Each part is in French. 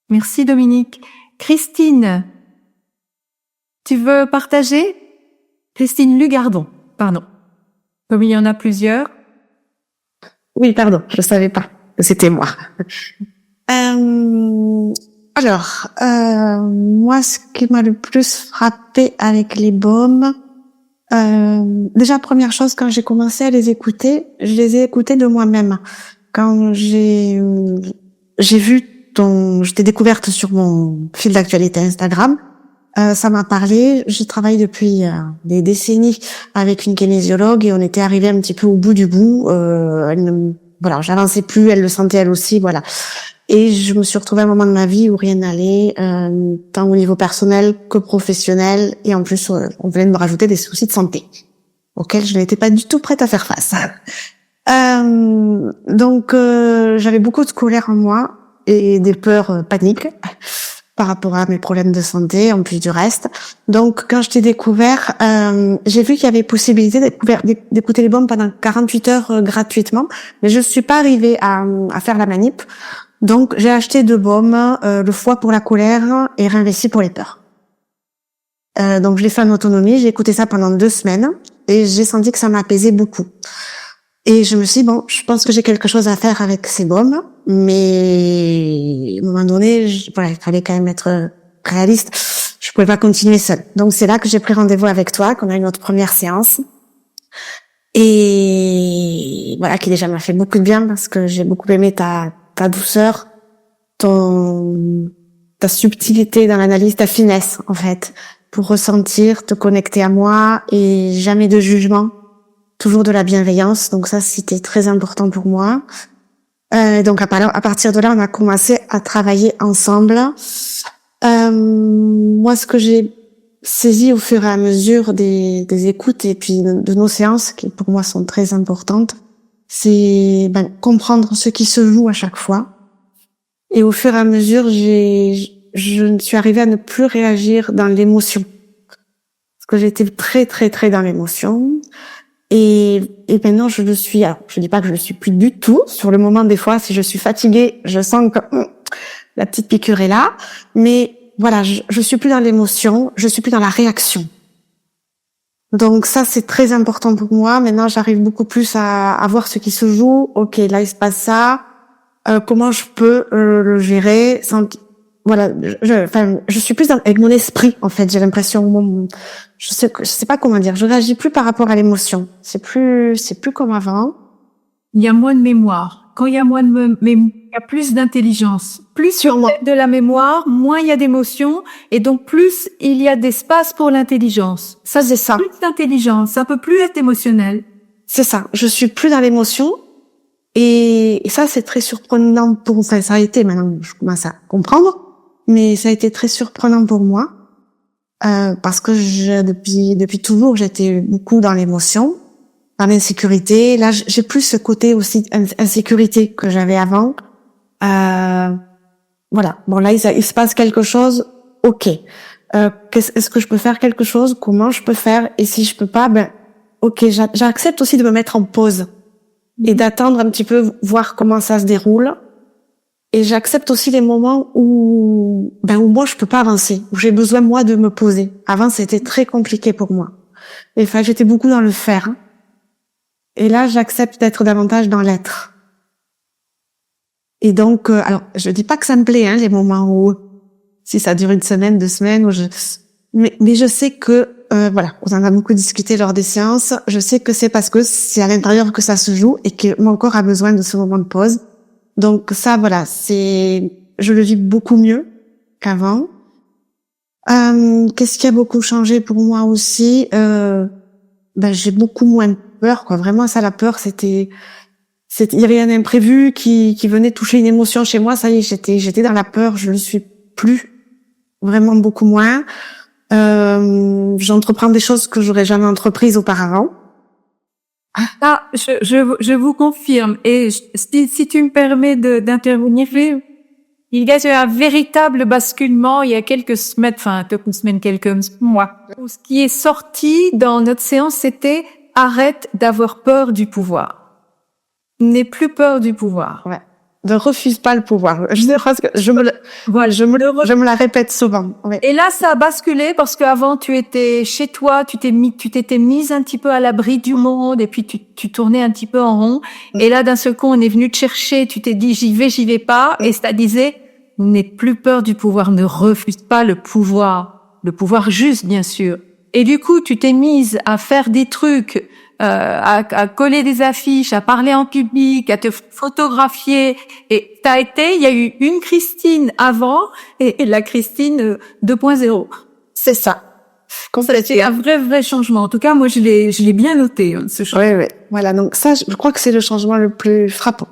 Merci Dominique. Christine, tu veux partager? Christine Lugardon, pardon. Comme il y en a plusieurs. Oui, pardon, je savais pas que c'était moi. Moi, ce qui m'a le plus frappé avec les baumes, déjà première chose, quand j'ai commencé à les écouter, je les ai écoutés de moi-même. Quand j'ai vu je t'ai découverte sur mon fil d'actualité Instagram, ça m'a parlé. J'ai travaillé depuis des décennies avec une kinésiologue et on était arrivé un petit peu au bout du bout. Voilà, j'avançais plus, elle le sentait elle aussi, voilà. Et je me suis retrouvée à un moment de ma vie où rien n'allait, tant au niveau personnel que professionnel, et en plus on venait de me rajouter des soucis de santé auxquels je n'étais pas du tout prête à faire face. Donc j'avais beaucoup de colère en moi et des peurs paniques par rapport à mes problèmes de santé, en plus du reste. Donc, quand je t'ai découvert, j'ai vu qu'il y avait possibilité d'écouter les baumes pendant 48 heures gratuitement, mais je suis pas arrivée à faire la manip. Donc, j'ai acheté 2 baumes, le foie pour la colère et réinvesti pour les peurs. Donc, je l'ai fait en autonomie, j'ai écouté ça pendant 2 semaines et j'ai senti que ça m'apaisait beaucoup. Et je me suis dit, bon, je pense que j'ai quelque chose à faire avec ces baumes, mais à un moment donné, il fallait quand même être réaliste. Je pouvais pas continuer seule. Donc c'est là que j'ai pris rendez-vous avec toi, qu'on a eu notre première séance. Et voilà, qui déjà m'a fait beaucoup de bien parce que j'ai beaucoup aimé ta douceur, ta subtilité dans l'analyse, ta finesse, en fait, pour ressentir, te connecter à moi et jamais de jugement. Toujours de la bienveillance, donc ça c'était très important pour moi. Donc à partir de là, on a commencé à travailler ensemble. Moi, ce que j'ai saisi au fur et à mesure des écoutes et puis de nos séances, qui pour moi sont très importantes, c'est comprendre ce qui se joue à chaque fois. Et au fur et à mesure, je suis arrivée à ne plus réagir dans l'émotion, parce que j'étais très très très dans l'émotion. Et maintenant, je le suis. Alors, je dis pas que je le suis plus du tout. Sur le moment, des fois, si je suis fatiguée, je sens que la petite piqûre est là. Mais voilà, je suis plus dans l'émotion, je suis plus dans la réaction. Donc ça, c'est très important pour moi. Maintenant, j'arrive beaucoup plus à voir ce qui se joue. Ok, là, il se passe ça. Comment je peux le gérer sans... Voilà, je suis plus avec mon esprit, en fait. J'ai l'impression, je sais pas comment dire. Je réagis plus par rapport à l'émotion. C'est plus comme avant. Il y a moins de mémoire. Quand il y a moins de mémoire, il y a plus d'intelligence. Plus Sûrement. de la mémoire, moins il y a d'émotions, et donc plus il y a d'espace pour l'intelligence. Ça, c'est ça. Plus d'intelligence, ça peut plus être émotionnel. C'est ça. Je suis plus dans l'émotion. Et ça, c'est très surprenant ça a été, maintenant, je commence à comprendre. Mais ça a été très surprenant pour moi, parce que depuis toujours, j'étais beaucoup dans l'émotion, dans l'insécurité. Là, j'ai plus ce côté aussi insécurité que j'avais avant. Voilà. Bon, là, il se passe quelque chose. Ok. Est-ce que je peux faire quelque chose? Comment je peux faire? Et si je peux pas, ok. J'accepte aussi de me mettre en pause et d'attendre un petit peu, voir comment ça se déroule. Et j'accepte aussi les moments où moi je peux pas avancer, où j'ai besoin moi de me poser. Avant c'était très compliqué pour moi. Et j'étais beaucoup dans le faire. Et là j'accepte d'être davantage dans l'être. Et donc alors je dis pas que ça me plaît les moments où si ça dure 1 semaine, 2 semaines mais je sais que voilà, on en a beaucoup discuté lors des séances, je sais que c'est parce que c'est à l'intérieur que ça se joue et que mon corps a besoin de ce moment de pause. Donc ça, voilà, je le vis beaucoup mieux qu'avant. Qu'est-ce qui a beaucoup changé pour moi aussi? J'ai beaucoup moins peur, quoi. Vraiment, ça, la peur, il y avait un imprévu qui venait toucher une émotion chez moi. Ça y est, j'étais dans la peur. Je le suis plus, vraiment beaucoup moins. J'entreprends des choses que j'aurais jamais entreprises auparavant. Ah, je vous confirme. Et si tu me permets d'intervenir, il y a eu un véritable basculement il y a quelques semaines, quelques mois. Ce qui est sorti dans notre séance, c'était arrête d'avoir peur du pouvoir. N'aie plus peur du pouvoir. Ouais. Ne refuse pas le pouvoir. Je pense que Voilà. je me la répète souvent. Oui. Et là, ça a basculé parce qu'avant, tu étais chez toi, tu t'étais mise un petit peu à l'abri du monde et puis tu tournais un petit peu en rond. Et là, d'un seul coup, on est venu te chercher, tu t'es dit j'y vais pas. Et ça disait, n'aie plus peur du pouvoir, ne refuse pas le pouvoir juste, bien sûr. Et du coup, tu t'es mise à faire des trucs, à coller des affiches, à parler en public, à te photographier. Et il y a eu une Christine avant et la Christine 2.0. C'est ça. C'est un vrai changement. En tout cas, moi, je l'ai bien noté, ce changement. Oui. Voilà. Donc ça, je crois que c'est le changement le plus frappant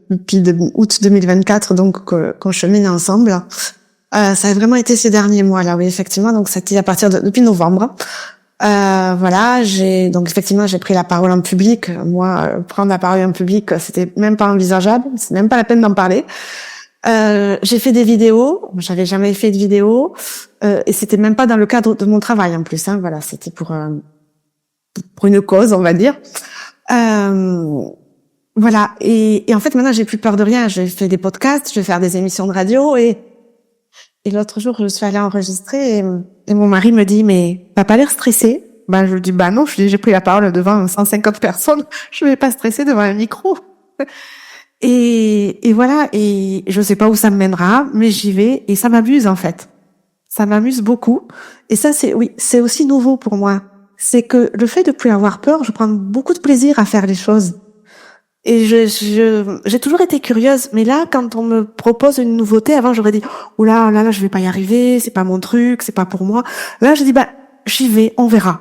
depuis août 2024, donc qu'on chemine ensemble. Ça a vraiment été ces derniers mois là, oui, effectivement. Donc c'était à partir depuis novembre. Voilà, j'ai pris la parole en public. Moi, prendre la parole en public, c'était même pas envisageable, c'est même pas la peine d'en parler. J'ai fait des vidéos, j'avais jamais fait de vidéos, et c'était même pas dans le cadre de mon travail en plus. Hein, voilà, c'était pour une cause, on va dire. Voilà, et en fait maintenant j'ai plus peur de rien. J'ai fait des podcasts, je vais faire des émissions de radio et l'autre jour, je suis allée enregistrer et mon mari me dit, mais t'as pas l'air stressé? Je lui dis, non, j'ai pris la parole devant 150 personnes, je vais pas stresser devant un micro. Et voilà, et je sais pas où ça me mènera, mais j'y vais et ça m'amuse en fait. Ça m'amuse beaucoup. Et ça, c'est aussi nouveau pour moi. C'est que le fait de plus avoir peur, je prends beaucoup de plaisir à faire les choses. Et j'ai toujours été curieuse, mais là, quand on me propose une nouveauté, avant j'aurais dit, oula, là, je vais pas y arriver, c'est pas mon truc, c'est pas pour moi. Là, je dis, j'y vais, on verra.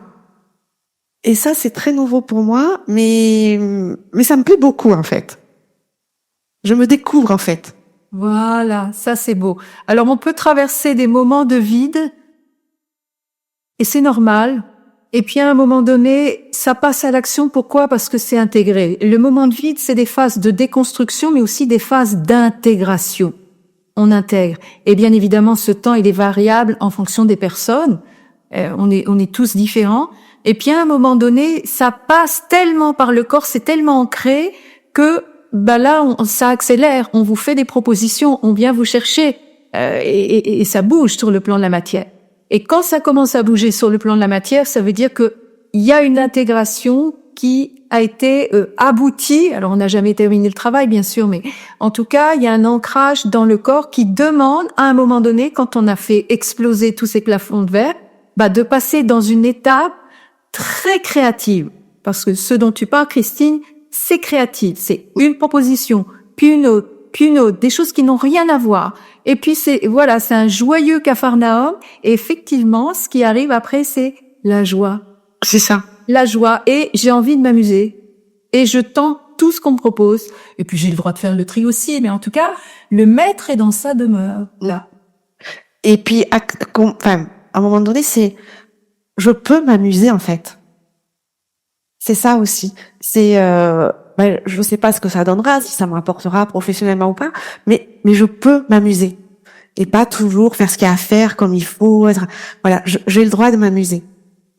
Et ça, c'est très nouveau pour moi, mais ça me plaît beaucoup, en fait. Je me découvre, en fait. Voilà, ça c'est beau. Alors, on peut traverser des moments de vide, et c'est normal. Et puis à un moment donné, ça passe à l'action. Pourquoi? Parce que c'est intégré. Le moment de vide, c'est des phases de déconstruction, mais aussi des phases d'intégration. On intègre. Et bien évidemment, ce temps, il est variable en fonction des personnes. On est tous différents. Et puis à un moment donné, ça passe tellement par le corps, c'est tellement ancré que là, ça accélère. On vous fait des propositions, on vient vous chercher, et ça bouge sur le plan de la matière. Et quand ça commence à bouger sur le plan de la matière, ça veut dire que il y a une intégration qui a été aboutie. Alors, on n'a jamais terminé le travail, bien sûr, mais en tout cas, il y a un ancrage dans le corps qui demande, à un moment donné, quand on a fait exploser tous ces plafonds de verre, de passer dans une étape très créative. Parce que ce dont tu parles, Christine, c'est créatif. C'est une proposition, puis une autre, des choses qui n'ont rien à voir. Et puis c'est un joyeux capharnaüm. Et effectivement, ce qui arrive après, c'est la joie. C'est ça. La joie. Et j'ai envie de m'amuser. Et je tente tout ce qu'on me propose. Et puis j'ai le droit de faire le tri aussi. Mais en tout cas, le maître est dans sa demeure. Là. Et puis, à un moment donné, je peux m'amuser, en fait. C'est ça aussi. C'est, je sais pas ce que ça donnera, si ça m'apportera professionnellement ou pas, mais je peux m'amuser. Et pas toujours faire ce qu'il y a à faire comme il faut. Voilà, j'ai le droit de m'amuser.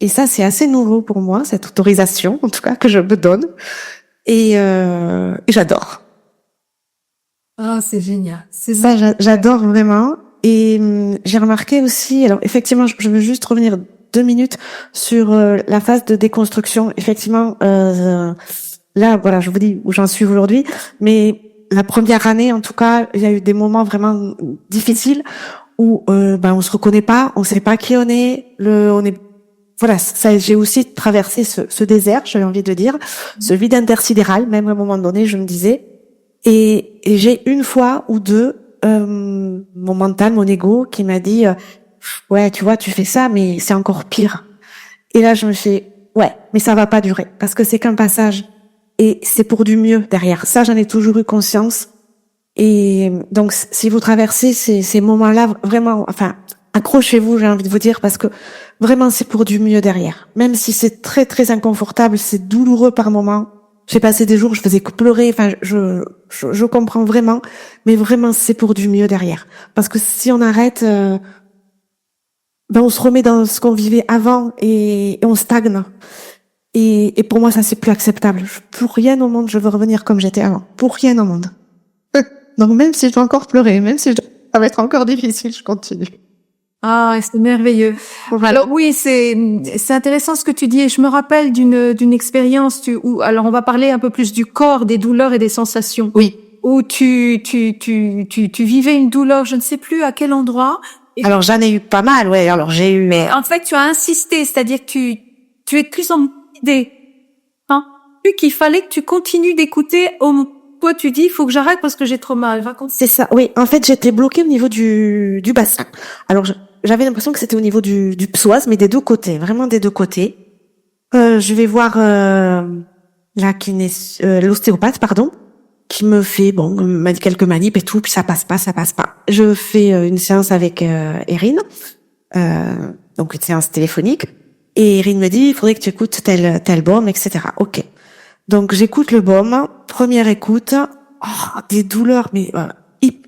Et ça, c'est assez nouveau pour moi, cette autorisation, en tout cas, que je me donne. Et j'adore. Ah, c'est génial. C'est ça, j'adore vraiment. Et j'ai remarqué aussi, alors effectivement, je veux juste revenir 2 minutes sur la phase de déconstruction. Effectivement, là, voilà, je vous dis où j'en suis aujourd'hui, mais la première année, en tout cas, il y a eu des moments vraiment difficiles où on se reconnaît pas, on sait pas qui on est, voilà, ça, j'ai aussi traversé ce désert, j'avais envie de dire, ce vide intersidéral, même à un moment donné, je me disais, et j'ai une fois ou deux mon mental, mon ego, qui m'a dit ouais, tu vois, tu fais ça, mais c'est encore pire. Et là, je me suis ouais, mais ça va pas durer, parce que c'est qu'un passage, et c'est pour du mieux derrière. Ça, j'en ai toujours eu conscience. Et donc, si vous traversez ces moments-là, vraiment, accrochez-vous, j'ai envie de vous dire, parce que vraiment, c'est pour du mieux derrière. Même si c'est très, très inconfortable, c'est douloureux par moments. J'ai passé des jours, je faisais que pleurer, je comprends vraiment, mais vraiment, c'est pour du mieux derrière. Parce que si on arrête, on se remet dans ce qu'on vivait avant et on stagne. Et pour moi, ça, c'est plus acceptable. Pour rien au monde, je veux revenir comme j'étais avant. Pour rien au monde. Donc même si je dois encore pleurer, même si ça va être encore difficile, je continue. Ah, c'est merveilleux. Voilà. Alors oui, c'est intéressant ce que tu dis. Et je me rappelle d'une expérience où alors on va parler un peu plus du corps, des douleurs et des sensations. Oui. Où tu vivais une douleur, je ne sais plus à quel endroit. Alors j'en ai eu pas mal, ouais. Alors j'ai eu, mais En fait, tu as insisté, c'est-à-dire que tu es de plus en plus idée, hein, plus qu'il fallait que tu continues d'écouter. Toi, tu dis, il faut que j'arrête parce que j'ai trop mal. Va continuer. c'est ça. Oui, en fait, j'étais bloquée au niveau du bassin. Alors j'avais l'impression que c'était au niveau du psoas, mais des deux côtés, vraiment des deux côtés. Je vais voir l'ostéopathe, pardon, qui me fait m'a dit quelques manips et tout, puis ça passe pas. Je fais une séance avec Erin, donc une séance téléphonique, et Erin me dit il faudrait que tu écoutes tel baume, etc. Ok. Donc j'écoute le baume, première écoute, des douleurs, mais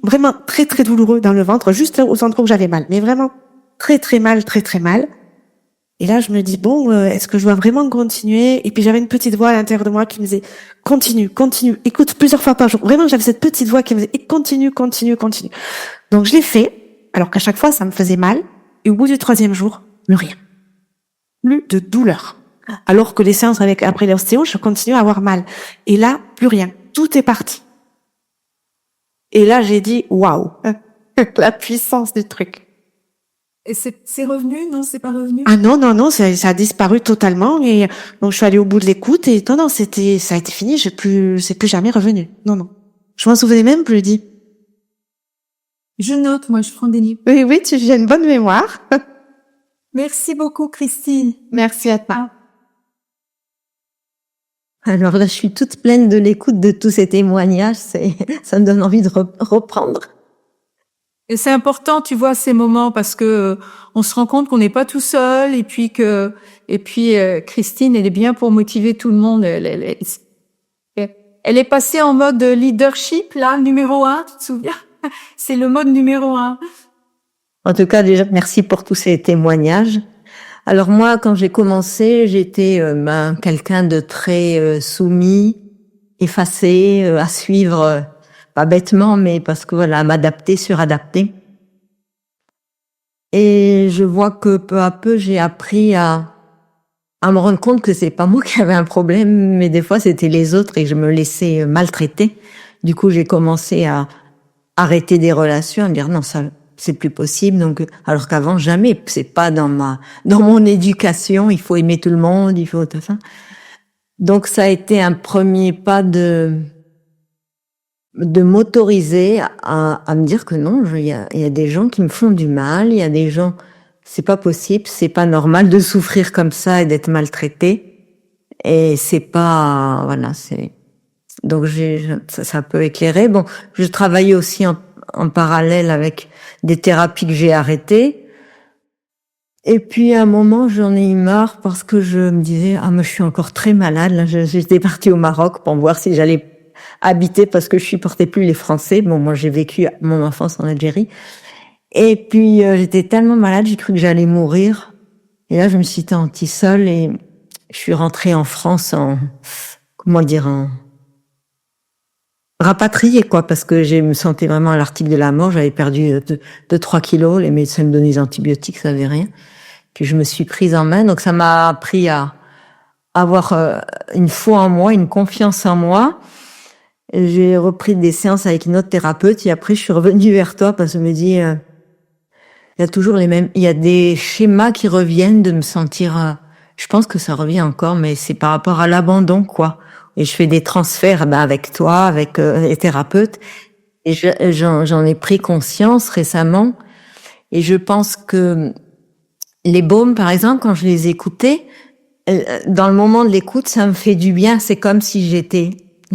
vraiment très très douloureux dans le ventre, juste aux endroits où j'avais mal, mais vraiment très très mal, très très mal. Et là, je me dis, est-ce que je dois vraiment continuer? Et puis, j'avais une petite voix à l'intérieur de moi qui me disait, continue, écoute plusieurs fois par jour. Vraiment, j'avais cette petite voix qui me disait, et continue. Donc, je l'ai fait, alors qu'à chaque fois, ça me faisait mal. Et au bout du 3e jour, plus rien. Plus de douleur. Alors que les séances après l'ostéo, je continue à avoir mal. Et là, plus rien. Tout est parti. Et là, j'ai dit, waouh, la puissance du truc. Et c'est revenu? Non, c'est pas revenu? Ah non, ça a disparu totalement, et donc je suis allée au bout de l'écoute, et non, ça a été fini, c'est plus jamais revenu. Non. Je m'en souvenais même plus, dit. Je note, moi, je prends des livres. Oui, tu as une bonne mémoire. Merci beaucoup, Christine. Merci à toi. Alors là, je suis toute pleine de l'écoute de tous ces témoignages, ça me donne envie de reprendre. Et c'est important, tu vois, ces moments, parce que on se rend compte qu'on n'est pas tout seul, et puis Christine, elle est bien pour motiver tout le monde. Elle est passée en mode leadership, là, numéro 1, tu te souviens? C'est le mode numéro 1. En tout cas, déjà, merci pour tous ces témoignages. Alors moi, quand j'ai commencé, j'étais quelqu'un de très soumis, effacé, à suivre. Pas bêtement, mais parce que voilà, m'adapter, suradapter. Et je vois que peu à peu, j'ai appris à me rendre compte que c'est pas moi qui avais un problème, mais des fois c'était les autres et je me laissais maltraiter. Du coup, j'ai commencé à arrêter des relations, à me dire non, ça, c'est plus possible. Donc, alors qu'avant, jamais, c'est pas dans mon éducation, il faut aimer tout le monde, il faut tout ça. Donc, ça a été un premier pas de m'autoriser à me dire que non, il y a des gens qui me font du mal, il y a des gens, c'est pas possible, c'est pas normal de souffrir comme ça et d'être maltraité. Et c'est pas, voilà, donc ça peut éclairer. Bon, je travaillais aussi en parallèle avec des thérapies que j'ai arrêtées. Et puis à un moment, j'en ai eu marre parce que je me disais, moi je suis encore très malade. Là, j'étais partie au Maroc pour voir si j'allais habiter parce que je supportais plus les Français. Bon, moi j'ai vécu mon enfance en Algérie. Et puis j'étais tellement malade, j'ai cru que j'allais mourir. Et là, je me suis sentie seule et je suis rentrée en France en rapatriée, quoi, parce que je me sentais vraiment à l'article de la mort. J'avais perdu 2-3 kilos. Les médecins me donnaient des antibiotiques, ça avait rien. Puis je me suis prise en main. Donc ça m'a appris à avoir une foi en moi, une confiance en moi. J'ai repris des séances avec une autre thérapeute et après je suis revenue vers toi parce que je me dis il y a toujours il y a des schémas qui reviennent de me sentir je pense que ça revient encore, mais c'est par rapport à l'abandon, quoi. Et je fais des transferts avec toi, avec les thérapeutes, et j'en ai pris conscience récemment. Et je pense que les baumes, par exemple, quand je les écoutais, dans le moment de l'écoute, ça me fait du bien. C'est comme si j'ai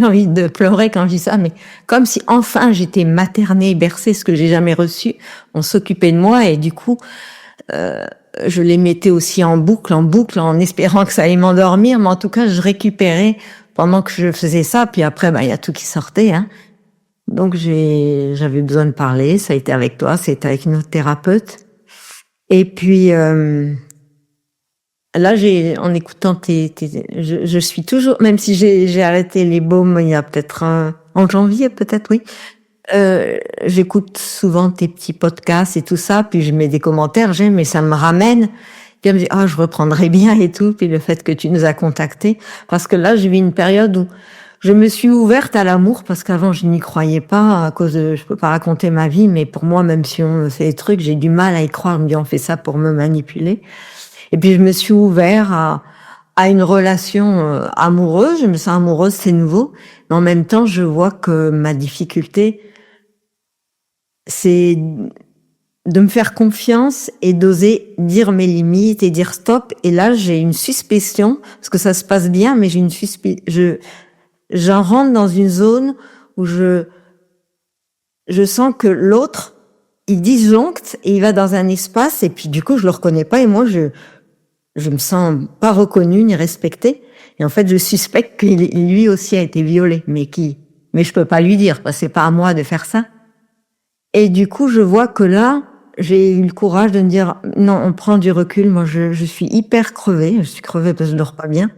envie de pleurer quand je dis ça, mais comme si enfin j'étais maternée, bercée, ce que j'ai jamais reçu. On s'occupait de moi et du coup, je les mettais aussi en boucle, en espérant que ça allait m'endormir. Mais en tout cas, je récupérais pendant que je faisais ça. Puis après, il y a tout qui sortait, hein. Donc j'avais besoin de parler. Ça a été avec toi, c'était avec une autre thérapeute. Et puis là, en écoutant je suis toujours, même si j'ai arrêté les baumes il y a peut-être en janvier, peut-être, oui. J'écoute souvent tes petits podcasts et tout ça, puis je mets des commentaires, j'aime, mais ça me ramène. Puis elle me dit, ah, je reprendrai bien et tout. Puis le fait que tu nous as contactés, parce que là, j'ai vu une période où je me suis ouverte à l'amour, parce qu'avant, je n'y croyais pas, à cause de, je peux pas raconter ma vie, mais pour moi, même si on me fait des trucs, j'ai du mal à y croire. Je me dis, on fait ça pour me manipuler. Et puis, je me suis ouverte à une relation amoureuse. Je me sens amoureuse, c'est nouveau. Mais en même temps, je vois que ma difficulté, c'est de me faire confiance et d'oser dire mes limites et dire stop. Et là, j'ai une suspicion, parce que ça se passe bien, mais j'ai une suspicion. J'en rentre dans une zone où je sens que l'autre, il disjoncte et il va dans un espace, et puis du coup, je le reconnais pas, et moi, je me sens pas reconnue ni respectée. Et en fait, je suspecte que lui aussi a été violé, mais je peux pas lui dire, parce que c'est pas à moi de faire ça. Et du coup, je vois que là, j'ai eu le courage de me dire, non, on prend du recul. Moi, je suis hyper crevée. Je suis crevée parce que je dors pas bien.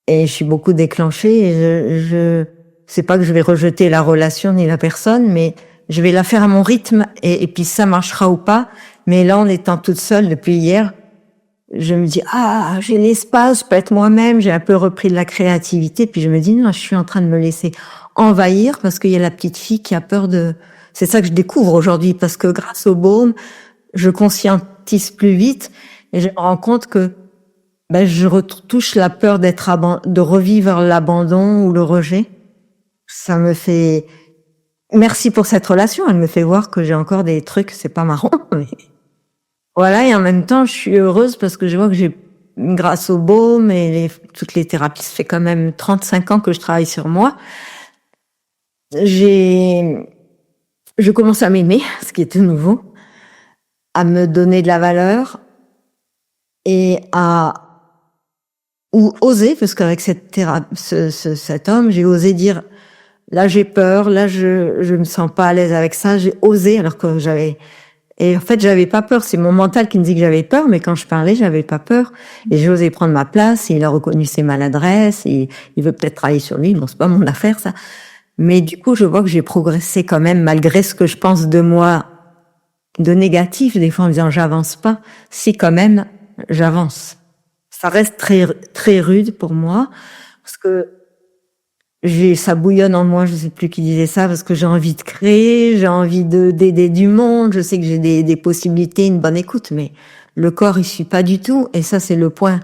Et je suis beaucoup déclenchée. Et c'est pas que je vais rejeter la relation ni la personne, mais je vais la faire à mon rythme. Et puis ça marchera ou pas. Mais là, en étant toute seule depuis hier, je me dis, ah, j'ai l'espace, je peux être moi-même. J'ai un peu repris de la créativité. Puis je me dis, non, je suis en train de me laisser envahir parce qu'il y a la petite fille qui a peur de... C'est ça que je découvre aujourd'hui, parce que grâce au baume, je conscientise plus vite et je me rends compte que je retouche la peur de revivre l'abandon ou le rejet. Ça me fait... Merci pour cette relation, elle me fait voir que j'ai encore des trucs, c'est pas marrant, mais... Voilà, et en même temps, je suis heureuse parce que je vois que grâce au baume et toutes les thérapies, ça fait quand même 35 ans que je travaille sur moi, je commence à m'aimer, ce qui est tout nouveau, à me donner de la valeur et ou oser, parce qu'avec cet homme, j'ai osé dire, là j'ai peur, là je me sens pas à l'aise avec ça, j'ai osé alors que et en fait j'avais pas peur, c'est mon mental qui me dit que j'avais peur, mais quand je parlais, j'avais pas peur et j'ai osé prendre ma place et il a reconnu ses maladresses et il veut peut-être travailler sur lui, bon c'est pas mon affaire ça. Mais du coup, je vois que j'ai progressé quand même, malgré ce que je pense de moi, de négatif, des fois en me disant j'avance pas. Si quand même, j'avance. Ça reste très, très rude pour moi, parce que ça bouillonne en moi, je sais plus qui disait ça, parce que j'ai envie de créer, j'ai envie d'aider du monde, je sais que j'ai des possibilités, une bonne écoute, mais le corps, il suit pas du tout, et ça, c'est le point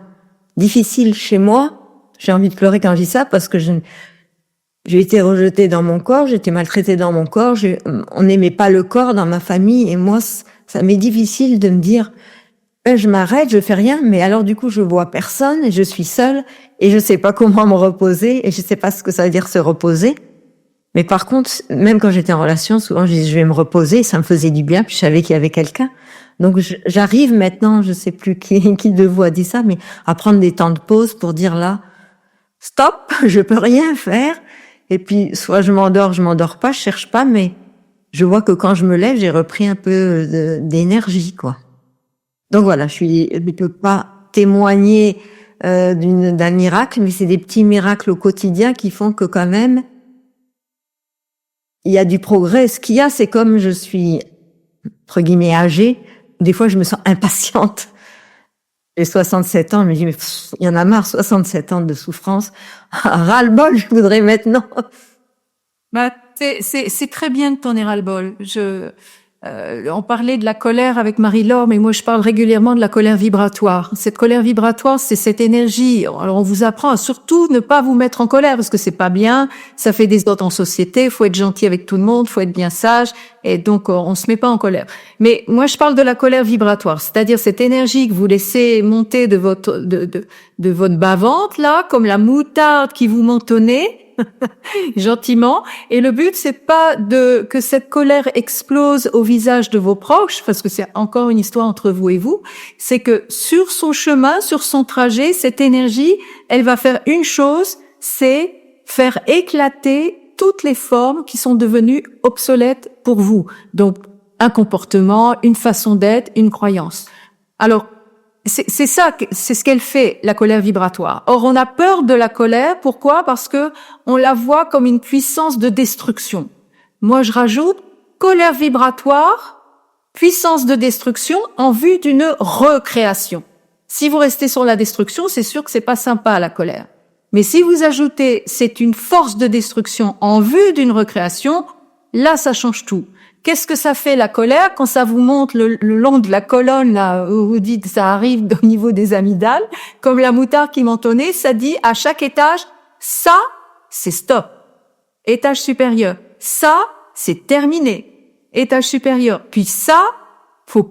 difficile chez moi. J'ai envie de pleurer quand je dis ça, parce que j'ai été rejetée dans mon corps, j'ai été maltraitée dans mon corps, on n'aimait pas le corps dans ma famille, et moi, ça m'est difficile de me dire, je m'arrête, je fais rien, mais alors du coup, je vois personne, et je suis seule, et je sais pas comment me reposer, et je sais pas ce que ça veut dire se reposer. Mais par contre, même quand j'étais en relation, souvent, je disais, je vais me reposer, et ça me faisait du bien, puis je savais qu'il y avait quelqu'un. Donc, j'arrive maintenant, je sais plus qui de vous a dit ça, mais à prendre des temps de pause pour dire là, stop, je peux rien faire. Et puis, soit je m'endors pas, je cherche pas, mais je vois que quand je me lève, j'ai repris un peu d'énergie, quoi. Donc voilà, je peux pas témoigner d'un miracle, mais c'est des petits miracles au quotidien qui font que quand même, il y a du progrès. Ce qu'il y a, c'est comme je suis, entre guillemets, âgée, des fois je me sens impatiente. J'ai 67 ans, je me dis, mais il y en a marre, 67 ans de souffrance. Ras-le-bol, je voudrais maintenant. C'est très bien de t'en ras-le-bol. On parlait de la colère avec Marie-Laure, mais moi je parle régulièrement de la colère vibratoire. Cette colère vibratoire, c'est cette énergie. Alors on vous apprend à surtout ne pas vous mettre en colère parce que c'est pas bien, ça fait des ordres en société, faut être gentil avec tout le monde, faut être bien sage, et donc on se met pas en colère. Mais moi je parle de la colère vibratoire, c'est-à-dire cette énergie que vous laissez monter de votre bas-ventre là, comme la moutarde qui vous mentonnez. Gentiment. Et le but, c'est pas que cette colère explose au visage de vos proches, parce que c'est encore une histoire entre vous et vous. C'est que sur son chemin, sur son trajet, cette énergie, elle va faire une chose, c'est faire éclater toutes les formes qui sont devenues obsolètes pour vous. Donc, un comportement, une façon d'être, une croyance. Alors, c'est ça, c'est ce qu'elle fait, la colère vibratoire. Or, on a peur de la colère. Pourquoi? Parce que on la voit comme une puissance de destruction. Moi, je rajoute colère vibratoire, puissance de destruction en vue d'une recréation. Si vous restez sur la destruction, c'est sûr que c'est pas sympa, la colère. Mais si vous ajoutez c'est une force de destruction en vue d'une recréation, là, ça change tout. Qu'est-ce que ça fait, la colère, quand ça vous monte le long de la colonne, là, où vous dites ça arrive au niveau des amygdales, comme la moutarde qui mentonnait, ça dit à chaque étage, ça, c'est stop. Étage supérieur. Ça, c'est terminé. Étage supérieur. Puis ça,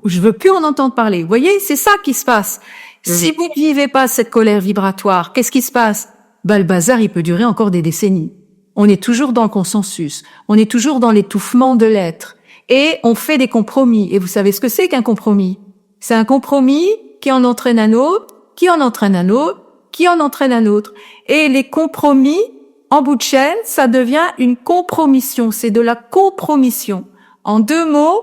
je veux plus en entendre parler. Vous voyez, c'est ça qui se passe. Si vous ne vivez pas cette colère vibratoire, qu'est-ce qui se passe? Le bazar, il peut durer encore des décennies. On est toujours dans le consensus. On est toujours dans l'étouffement de l'être. Et on fait des compromis. Et vous savez ce que c'est qu'un compromis? C'est un compromis qui en entraîne un autre, qui en entraîne un autre, qui en entraîne un autre. Et les compromis, en bout de chaîne, ça devient une compromission. C'est de la compromission. En 2 mots,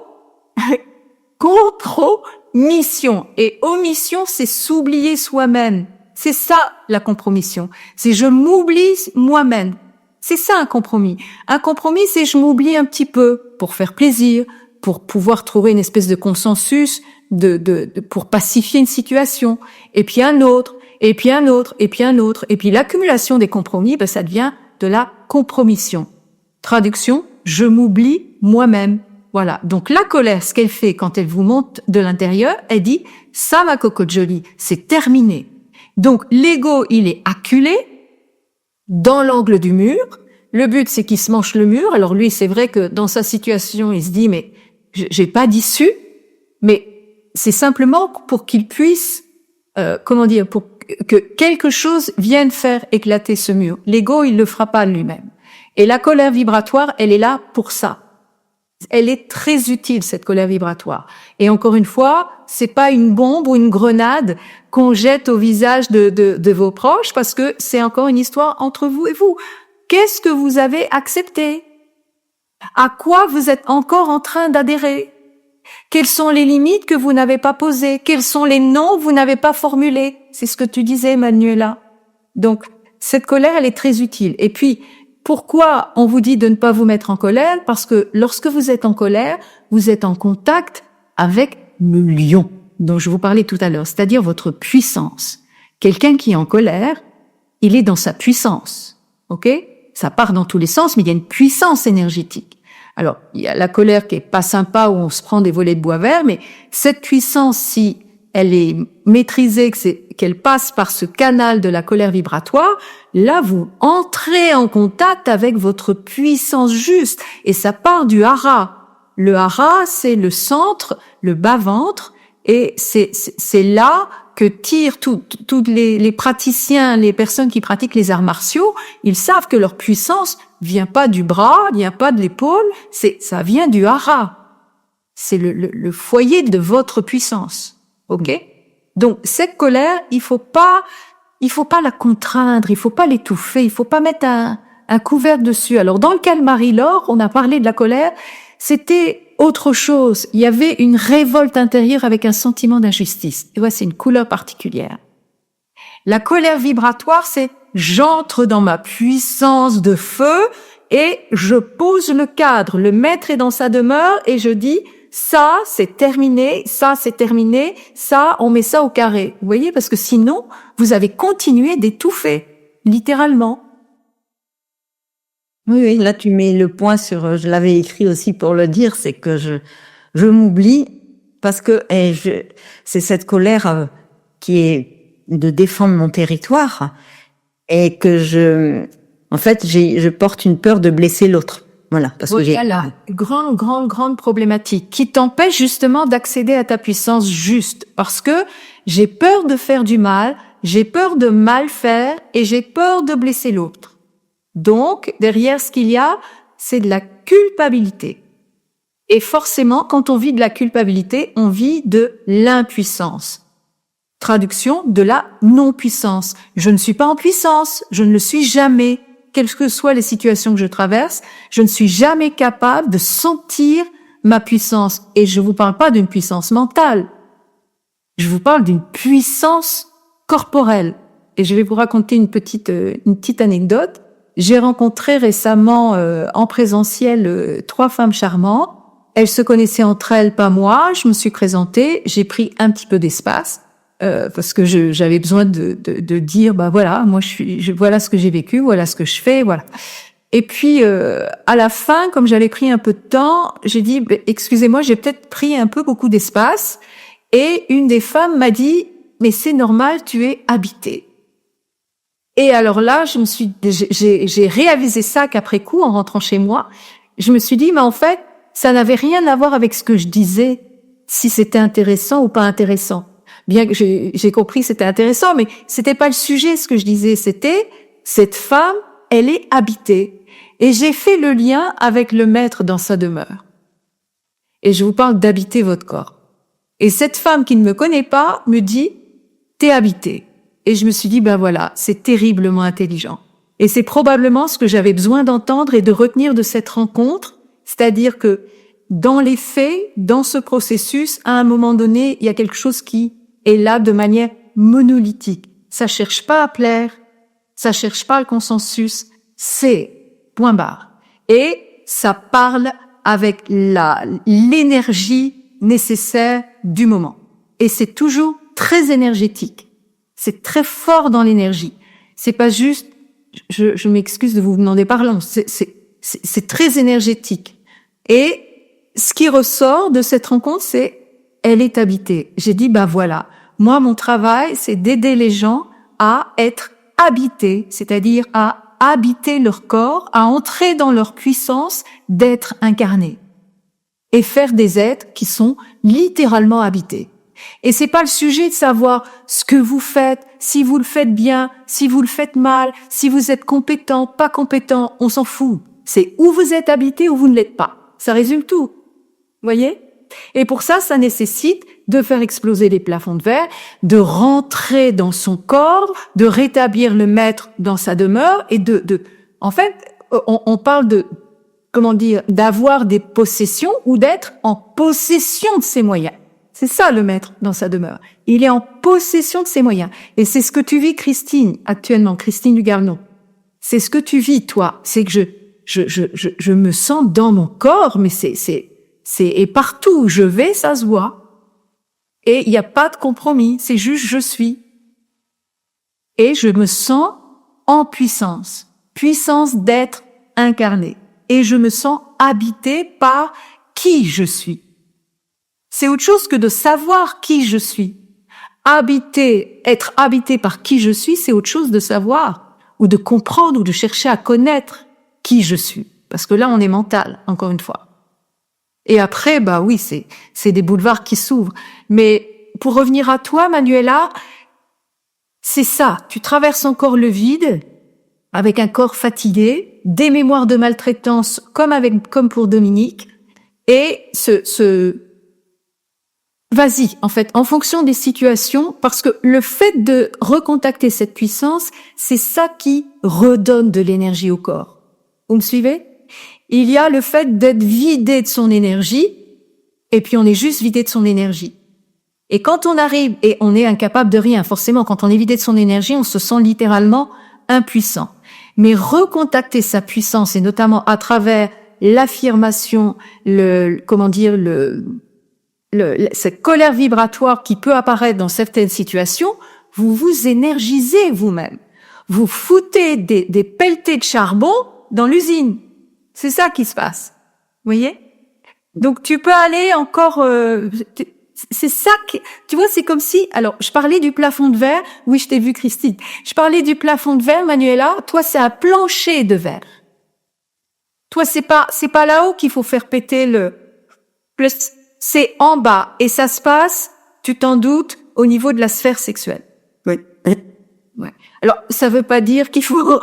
compromission. Et omission, c'est s'oublier soi-même. C'est ça, la compromission. C'est je m'oublie moi-même. C'est ça, un compromis. Un compromis, c'est je m'oublie un petit peu pour faire plaisir, pour pouvoir trouver une espèce de consensus, pour pacifier une situation. Et puis un autre, et puis un autre, et puis un autre. Et puis l'accumulation des compromis, ça devient de la compromission. Traduction, je m'oublie moi-même. Voilà. Donc la colère, ce qu'elle fait quand elle vous monte de l'intérieur, elle dit, ça, ma cocotte jolie, c'est terminé. Donc l'ego, il est acculé dans l'angle du mur. Le but, c'est qu'il se mange le mur. Alors lui, c'est vrai que dans sa situation, il se dit, mais j'ai pas d'issue, mais c'est simplement pour qu'il puisse, pour que quelque chose vienne faire éclater ce mur. L'ego, il le fera pas lui-même. Et la colère vibratoire, elle est là pour ça. Elle est très utile, cette colère vibratoire. Et encore une fois, c'est pas une bombe ou une grenade qu'on jette au visage de vos proches, parce que c'est encore une histoire entre vous et vous. Qu'est-ce que vous avez accepté? À quoi vous êtes encore en train d'adhérer? Quelles sont les limites que vous n'avez pas posées? Quels sont les noms que vous n'avez pas formulés? C'est ce que tu disais, Manuela. Donc, cette colère, elle est très utile. Et puis, pourquoi on vous dit de ne pas vous mettre en colère? Parce que lorsque vous êtes en colère, vous êtes en contact avec le lion dont je vous parlais tout à l'heure, c'est-à-dire votre puissance. Quelqu'un qui est en colère, il est dans sa puissance. OK? Ça part dans tous les sens, mais il y a une puissance énergétique. Alors, il y a la colère qui est pas sympa où on se prend des volets de bois vert, mais cette puissance, si elle est maîtrisée, qu'elle passe par ce canal de la colère vibratoire, là, vous entrez en contact avec votre puissance juste. Et ça part du hara. Le hara, c'est le centre, le bas-ventre, et c'est là que tirent tous les praticiens, les personnes qui pratiquent les arts martiaux. Ils savent que leur puissance vient pas du bras, vient pas de l'épaule, ça vient du hara. C'est le foyer de votre puissance. OK? Donc, cette colère, il faut pas la contraindre, il faut pas l'étouffer, il faut pas mettre un couvercle dessus. Alors, dans le cas de Marie-Laure, on a parlé de la colère, c'était autre chose. Il y avait une révolte intérieure avec un sentiment d'injustice. Et ouais, c'est une couleur particulière. La colère vibratoire, c'est j'entre dans ma puissance de feu et je pose le cadre. Le maître est dans sa demeure et je dis, ça, c'est terminé, ça, c'est terminé, ça, on met ça au carré. Vous voyez, parce que sinon, vous avez continué d'étouffer, littéralement. Oui, là tu mets le point sur, je l'avais écrit aussi pour le dire, c'est que je m'oublie parce que c'est cette colère qui est de défendre mon territoire et que je porte une peur de blesser l'autre. Voilà, parce que j'ai là, grande problématique qui t'empêche justement d'accéder à ta puissance juste, parce que j'ai peur de faire du mal, j'ai peur de mal faire et j'ai peur de blesser l'autre. Donc, derrière ce qu'il y a, c'est de la culpabilité. Et forcément, quand on vit de la culpabilité, on vit de l'impuissance. Traduction de la non-puissance. Je ne suis pas en puissance, je ne le suis jamais. Quelles que soient les situations que je traverse, je ne suis jamais capable de sentir ma puissance. Et je vous parle pas d'une puissance mentale. Je vous parle d'une puissance corporelle. Et je vais vous raconter une petite anecdote. j'ai rencontré récemment en présentiel 3 femmes charmantes. Elles se connaissaient entre elles, pas moi. Je me suis présentée, j'ai pris un petit peu d'espace parce que j'avais besoin de dire bah voilà, moi voilà ce que j'ai vécu, voilà ce que je fais, voilà. Et puis à la fin, comme j'avais pris un peu de temps, j'ai dit excusez-moi, j'ai peut-être pris un peu beaucoup d'espace. Et une des femmes m'a dit mais c'est normal, tu es habitée. Et alors là, j'ai réalisé ça qu'après coup, en rentrant chez moi, je me suis dit, mais en fait, ça n'avait rien à voir avec ce que je disais, si c'était intéressant ou pas intéressant. Bien que j'ai compris que c'était intéressant, mais c'était pas le sujet, ce que je disais. C'était, cette femme, elle est habitée. Et j'ai fait le lien avec le maître dans sa demeure. Et je vous parle d'habiter votre corps. Et cette femme qui ne me connaît pas me dit, t'es habitée. Et je me suis dit, ben voilà, c'est terriblement intelligent. Et c'est probablement ce que j'avais besoin d'entendre et de retenir de cette rencontre. C'est-à-dire que dans les faits, dans ce processus, à un moment donné, il y a quelque chose qui est là de manière monolithique. Ça cherche pas à plaire, ça cherche pas le consensus, c'est point barre. Et ça parle avec l'énergie nécessaire du moment. Et c'est toujours très énergétique. C'est très fort dans l'énergie. C'est pas juste, je m'excuse de vous demander pardon, c'est très énergétique. Et ce qui ressort de cette rencontre, c'est, elle est habitée. J'ai dit, bah voilà, moi, mon travail, c'est d'aider les gens à être habités, c'est-à-dire à habiter leur corps, à entrer dans leur puissance d'être incarnés et faire des êtres qui sont littéralement habités. Et c'est pas le sujet de savoir ce que vous faites, si vous le faites bien, si vous le faites mal, si vous êtes compétent, pas compétent, on s'en fout. C'est où vous êtes habité ou vous ne l'êtes pas. Ça résume tout. Vous voyez? Et pour ça, ça nécessite de faire exploser les plafonds de verre, de rentrer dans son corps, de rétablir le maître dans sa demeure et en fait, on parle de, comment dire, d'avoir des possessions ou d'être en possession de ses moyens. C'est ça le maître dans sa demeure. Il est en possession de ses moyens. Et c'est ce que tu vis, Christine, actuellement, Christine Dugarnon. C'est ce que tu vis, toi. C'est que je me sens dans mon corps, mais et partout où je vais, ça se voit. Et il n'y a pas de compromis. C'est juste je suis. Et je me sens en puissance. Puissance d'être incarné. Et je me sens habité par qui je suis. C'est autre chose que de savoir qui je suis. Être habité par qui je suis, c'est autre chose de savoir, ou de comprendre, ou de chercher à connaître qui je suis. Parce que là, on est mental, encore une fois. Et après, bah oui, c'est des boulevards qui s'ouvrent. Mais pour revenir à toi, Manuela, c'est ça. Tu traverses encore le vide, avec un corps fatigué, des mémoires de maltraitance, comme pour Dominique, et vas-y, en fait, en fonction des situations, parce que le fait de recontacter cette puissance, c'est ça qui redonne de l'énergie au corps. Vous me suivez? Il y a le fait d'être vidé de son énergie, et puis on est juste vidé de son énergie. Et quand on arrive, et on est incapable de rien, forcément, quand on est vidé de son énergie, on se sent littéralement impuissant. Mais recontacter sa puissance, et notamment à travers l'affirmation, cette colère vibratoire qui peut apparaître dans certaines situations, vous vous énergisez vous-même. Vous foutez des pelletés de charbon dans l'usine. C'est ça qui se passe. Vous voyez? Donc tu peux aller encore... c'est ça tu vois, c'est comme si... Alors, je parlais du plafond de verre. Oui, je t'ai vu, Christine. Je parlais du plafond de verre, Manuela. Toi, c'est un plancher de verre. Toi, c'est pas là-haut qu'il faut faire péter c'est en bas. Et ça se passe, tu t'en doutes, au niveau de la sphère sexuelle. Oui. Ouais. Alors, ça veut pas dire qu'il faut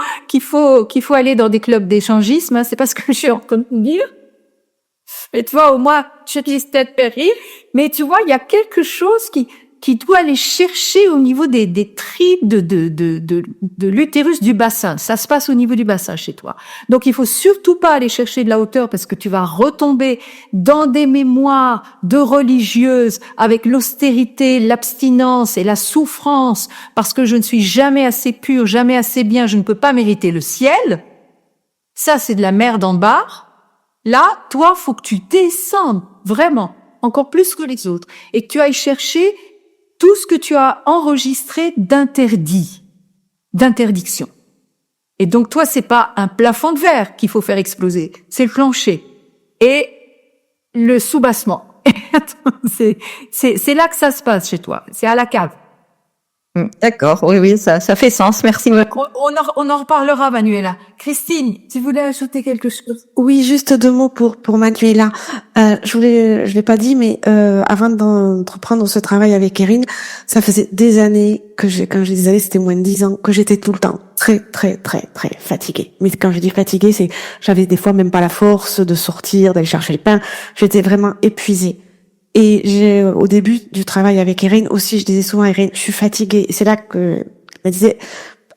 aller dans des clubs d'échangisme, hein, c'est pas ce que je suis en train de dire. Mais tu vois, au moins, je dis peut-être péril, mais tu vois, il y a quelque chose qui doit aller chercher au niveau des tripes de l'utérus du bassin. Ça se passe au niveau du bassin chez toi. Donc, il faut surtout pas aller chercher de la hauteur parce que tu vas retomber dans des mémoires de religieuses avec l'austérité, l'abstinence et la souffrance parce que je ne suis jamais assez pure, jamais assez bien, je ne peux pas mériter le ciel. Ça, c'est de la merde en barre. Là, toi, faut que tu descendes, vraiment, encore plus que les autres, et que tu ailles chercher tout ce que tu as enregistré d'interdit, d'interdiction. Et donc, toi, c'est pas un plafond de verre qu'il faut faire exploser, c'est le plancher. Et le soubassement. C'est là que ça se passe chez toi. C'est à la cave. D'accord, oui, ça fait sens. Merci. On en reparlera, Manuela. Christine, tu voulais ajouter quelque chose? Oui, juste 2 mots pour Manuela. Je l'ai pas dit, mais avant d'entreprendre ce travail avec Erin, ça faisait des années quand je dis des années, c'était moins de 10 ans, que j'étais tout le temps très fatiguée. Mais quand je dis fatiguée, c'est j'avais des fois même pas la force de sortir, d'aller chercher le pain. J'étais vraiment épuisée. Et au début du travail avec Erin aussi, je disais souvent à Erin, je suis fatiguée. Et c'est là que elle me disait,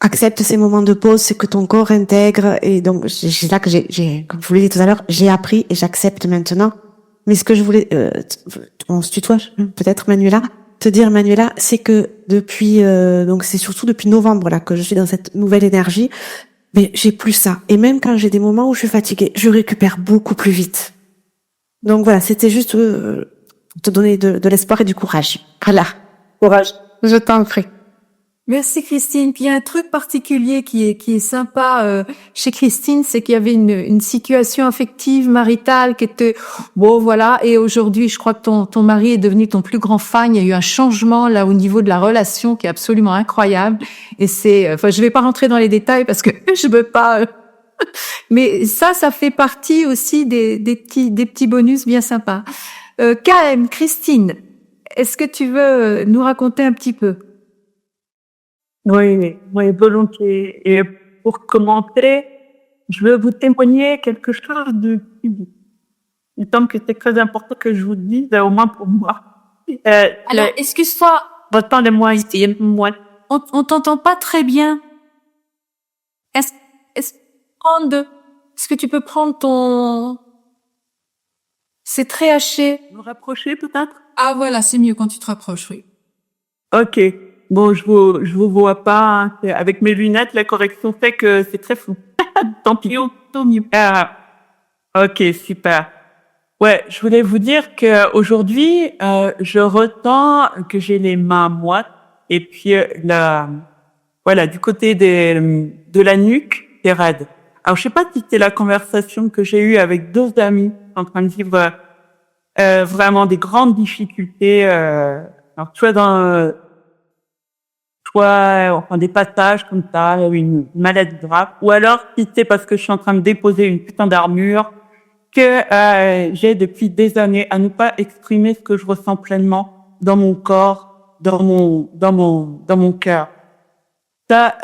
accepte ces moments de pause, c'est que ton corps intègre. Et donc, c'est là que comme je vous l'ai dit tout à l'heure, j'ai appris et j'accepte maintenant. Mais ce que je voulais, on se tutoie, peut-être, Manuela, te dire, Manuela, c'est que depuis, donc c'est surtout depuis novembre, là, que je suis dans cette nouvelle énergie, mais j'ai plus ça. Et même quand j'ai des moments où je suis fatiguée, je récupère beaucoup plus vite. Donc voilà, c'était juste, pour te donner de l'espoir et du courage. Voilà. Courage. Je t'en prie. Merci Christine. Puis il y a un truc particulier qui est sympa chez Christine, c'est qu'il y avait une situation affective maritale qui était bon, voilà. Et aujourd'hui, je crois que ton mari est devenu ton plus grand fan. Il y a eu un changement là au niveau de la relation qui est absolument incroyable. Et je vais pas rentrer dans les détails parce que je veux pas. Mais ça fait partie aussi des petits bonus bien sympas. KM, Christine, est-ce que tu veux nous raconter un petit peu? Oui, volontiers. Et pour commenter, je veux vous témoigner quelque chose de public. Il me semble que c'est très important que je vous dise, au moins pour moi. Alors, excuse-toi, Attendez-moi ici, moi. on t'entend pas très bien. Est-ce que tu peux prendre ton... C'est très haché. Me rapprocher peut-être? Ah voilà, c'est mieux quand tu te rapproches, oui. Ok. Bon, je vous vois pas. Hein. Avec mes lunettes, la correction fait que c'est très flou. Tant pis. Tant mieux. Ok, super. Ouais, je voulais vous dire que aujourd'hui, je ressens que j'ai les mains moites et puis voilà, du côté de la nuque, c'est raide. Alors, je sais pas si c'était la conversation que j'ai eue avec 2 amis en train de vivre vraiment des grandes difficultés. Alors, enfin des passages comme ça, une maladie grave, ou alors si c'est parce que je suis en train de déposer une putain d'armure que j'ai depuis des années à ne pas exprimer ce que je ressens pleinement dans mon corps, dans mon cœur. Ça,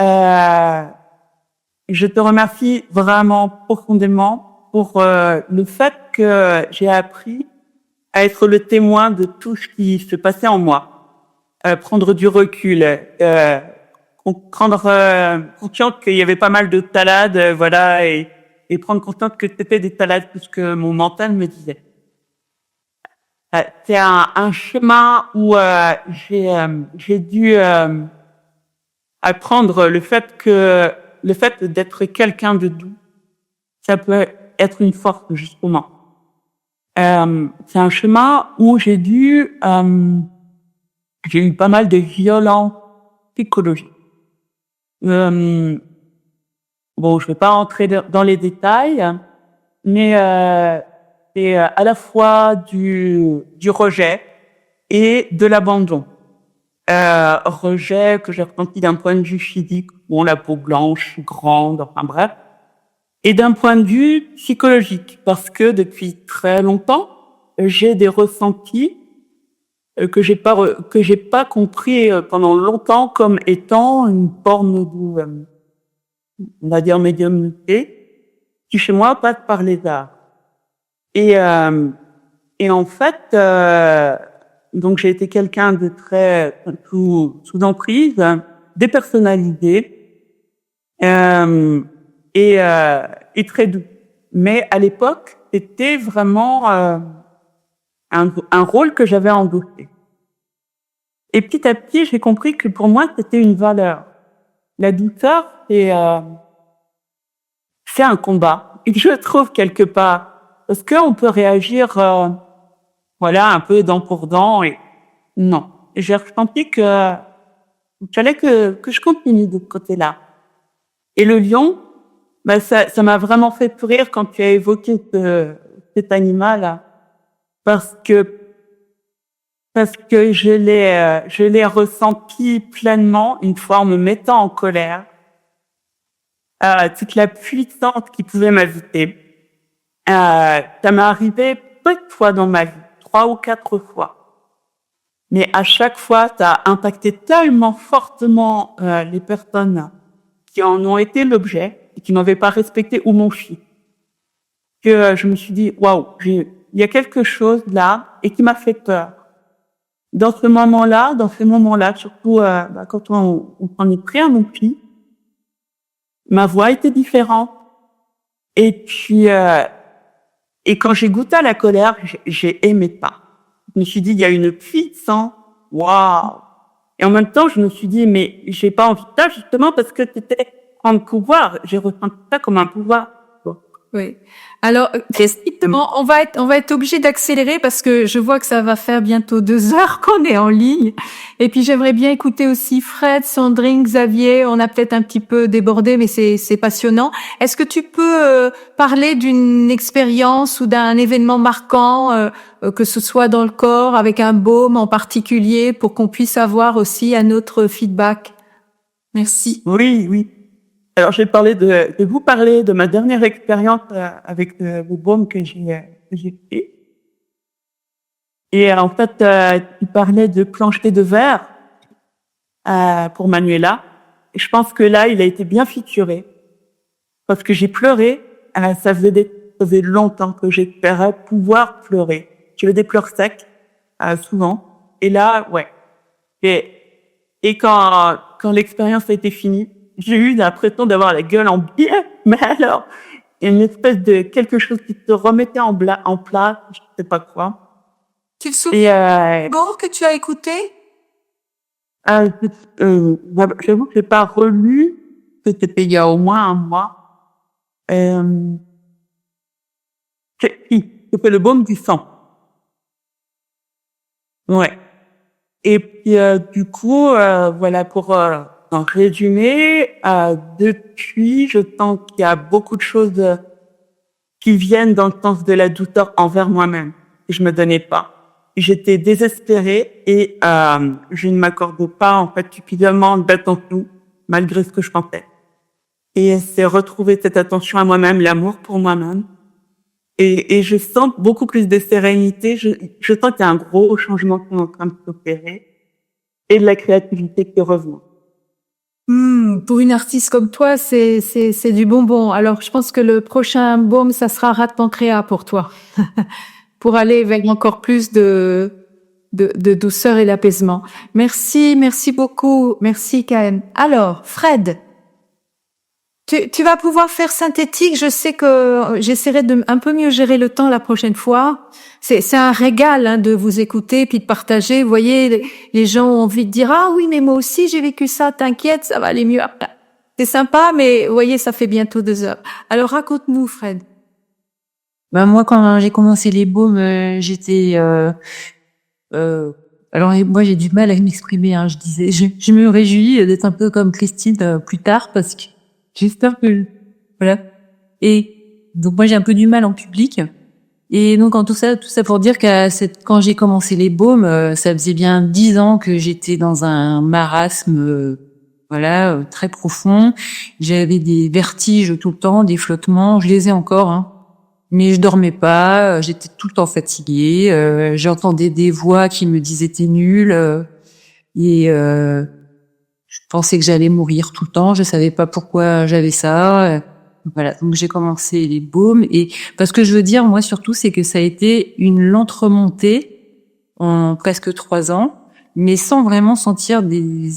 je te remercie vraiment profondément pour le fait que j'ai appris à être le témoin de tout ce qui se passait en moi. Prendre du recul, prendre conscience qu'il y avait pas mal de salades, voilà, et prendre conscience que c'était des salades, tout ce que mon mental me disait. C'est un chemin où j'ai dû apprendre le fait d'être quelqu'un de doux, ça peut être une force justement. C'est un chemin où j'ai eu pas mal de violences psychologiques. Bon, je vais pas rentrer dans les détails, mais c'est à la fois du rejet et de l'abandon. Rejet que j'ai ressenti d'un point de vue physique, bon, la peau blanche, grande, enfin bref, et d'un point de vue psychologique, parce que depuis très longtemps, j'ai des ressentis que j'ai pas compris pendant longtemps comme étant une forme de, on va dire, médiumnité, qui chez moi passe par les arts. Et en fait, donc j'ai été quelqu'un de très sous emprise, dépersonnalisé, et très doux. Mais à l'époque, c'était vraiment un rôle que j'avais endossé. Et petit à petit, j'ai compris que pour moi, c'était une valeur. La douceur, c'est un combat. Et je trouve quelque part. Parce qu'on peut réagir, voilà, un peu dent pour dent et non. Et j'ai ressenti que il fallait que je continue de ce côté-là. Et le lion, bah, ça m'a vraiment fait rire quand tu as évoqué cet animal, parce que je l'ai ressenti pleinement une fois en me mettant en colère, toute la puissance qui pouvait m'habiter. Ça m'est arrivé peu de fois dans ma vie, 3 ou 4 fois. Mais à chaque fois, ça a impacté tellement fortement les personnes qui en ont été l'objet et qui n'avaient pas respecté ou mon fils, que je me suis dit, waouh, il y a quelque chose là et qui m'a fait peur. Dans ces moments-là, surtout quand on s'en est pris à mon fils, ma voix était différente. Et puis, et quand j'ai goûté à la colère, j'ai aimé ça. Je me suis dit, il y a une puissance, waouh. Et en même temps, je me suis dit, mais j'ai pas envie de ça justement parce que c'était prendre pouvoir. J'ai ressenti ça comme un pouvoir. Oui. Alors, strictement, on va être obligé d'accélérer parce que je vois que ça va faire bientôt 2 heures qu'on est en ligne. Et puis, j'aimerais bien écouter aussi Fred, Sandrine, Xavier. On a peut-être un petit peu débordé, mais c'est passionnant. Est-ce que tu peux parler d'une expérience ou d'un événement marquant, que ce soit dans le corps, avec un baume en particulier, pour qu'on puisse avoir aussi un autre feedback? Merci. Oui. Alors, je vais vous parler de ma dernière expérience avec le baume que j'ai fait. Et en fait, tu parlais de plancher de verre pour Manuela. Et je pense que là, il a été bien featuré parce que j'ai pleuré. Ça faisait longtemps que j'espérais pouvoir pleurer. J'avais des pleurs secs souvent. Et là, ouais. Et quand l'expérience a été finie, j'ai eu l'impression d'avoir la gueule en biais, mais alors, une espèce de quelque chose qui se remettait en place, je sais pas quoi. Tu te souviens bon que tu as écouté? J'avoue que j'ai pas relu, que c'était il y a au moins un mois. C'était le baume du sang. Ouais. Et puis, du coup, voilà, pour en résumé, depuis, je sens qu'il y a beaucoup de choses qui viennent dans le sens de la douceur envers moi-même. Et je me donnais pas. J'étais désespérée et je ne m'accordais pas en fait suffisamment d'attention malgré ce que je pensais. Et c'est retrouver cette attention à moi-même, l'amour pour moi-même. Et je sens beaucoup plus de sérénité. Je sens qu'il y a un gros changement qui est en train de s'opérer et de la créativité qui revient. Pour une artiste comme toi, c'est du bonbon. Alors, je pense que le prochain baume, ça sera rat de pancréas pour toi. Pour aller vers encore plus de douceur et d'apaisement. Merci beaucoup. Merci, Kaen. Alors, Fred, tu vas pouvoir faire synthétique. Je sais que j'essaierai de un peu mieux gérer le temps la prochaine fois. C'est un régal de vous écouter puis de partager. Vous voyez, les gens ont envie de dire ah oui mais moi aussi j'ai vécu ça. T'inquiète, ça va aller mieux après. C'est sympa, mais vous voyez ça fait bientôt 2 heures. Alors raconte-nous, Fred. Moi quand j'ai commencé les baumes, j'étais alors moi j'ai du mal à m'exprimer. Je disais, je me réjouis d'être un peu comme Christine plus tard parce que j'espère que voilà. Et donc moi j'ai un peu du mal en public. Et donc, tout ça pour dire quand j'ai commencé les baumes, ça faisait bien 10 ans que j'étais dans un marasme, très profond. J'avais des vertiges tout le temps, des flottements. Je les ai encore, mais je dormais pas. J'étais tout le temps fatiguée. J'entendais des voix qui me disaient t'es nulle. Et je pensais que j'allais mourir tout le temps. Je savais pas pourquoi j'avais ça. Voilà, donc j'ai commencé les baumes et parce que je veux dire, moi surtout, c'est que ça a été une lente remontée en presque 3 ans, mais sans vraiment sentir des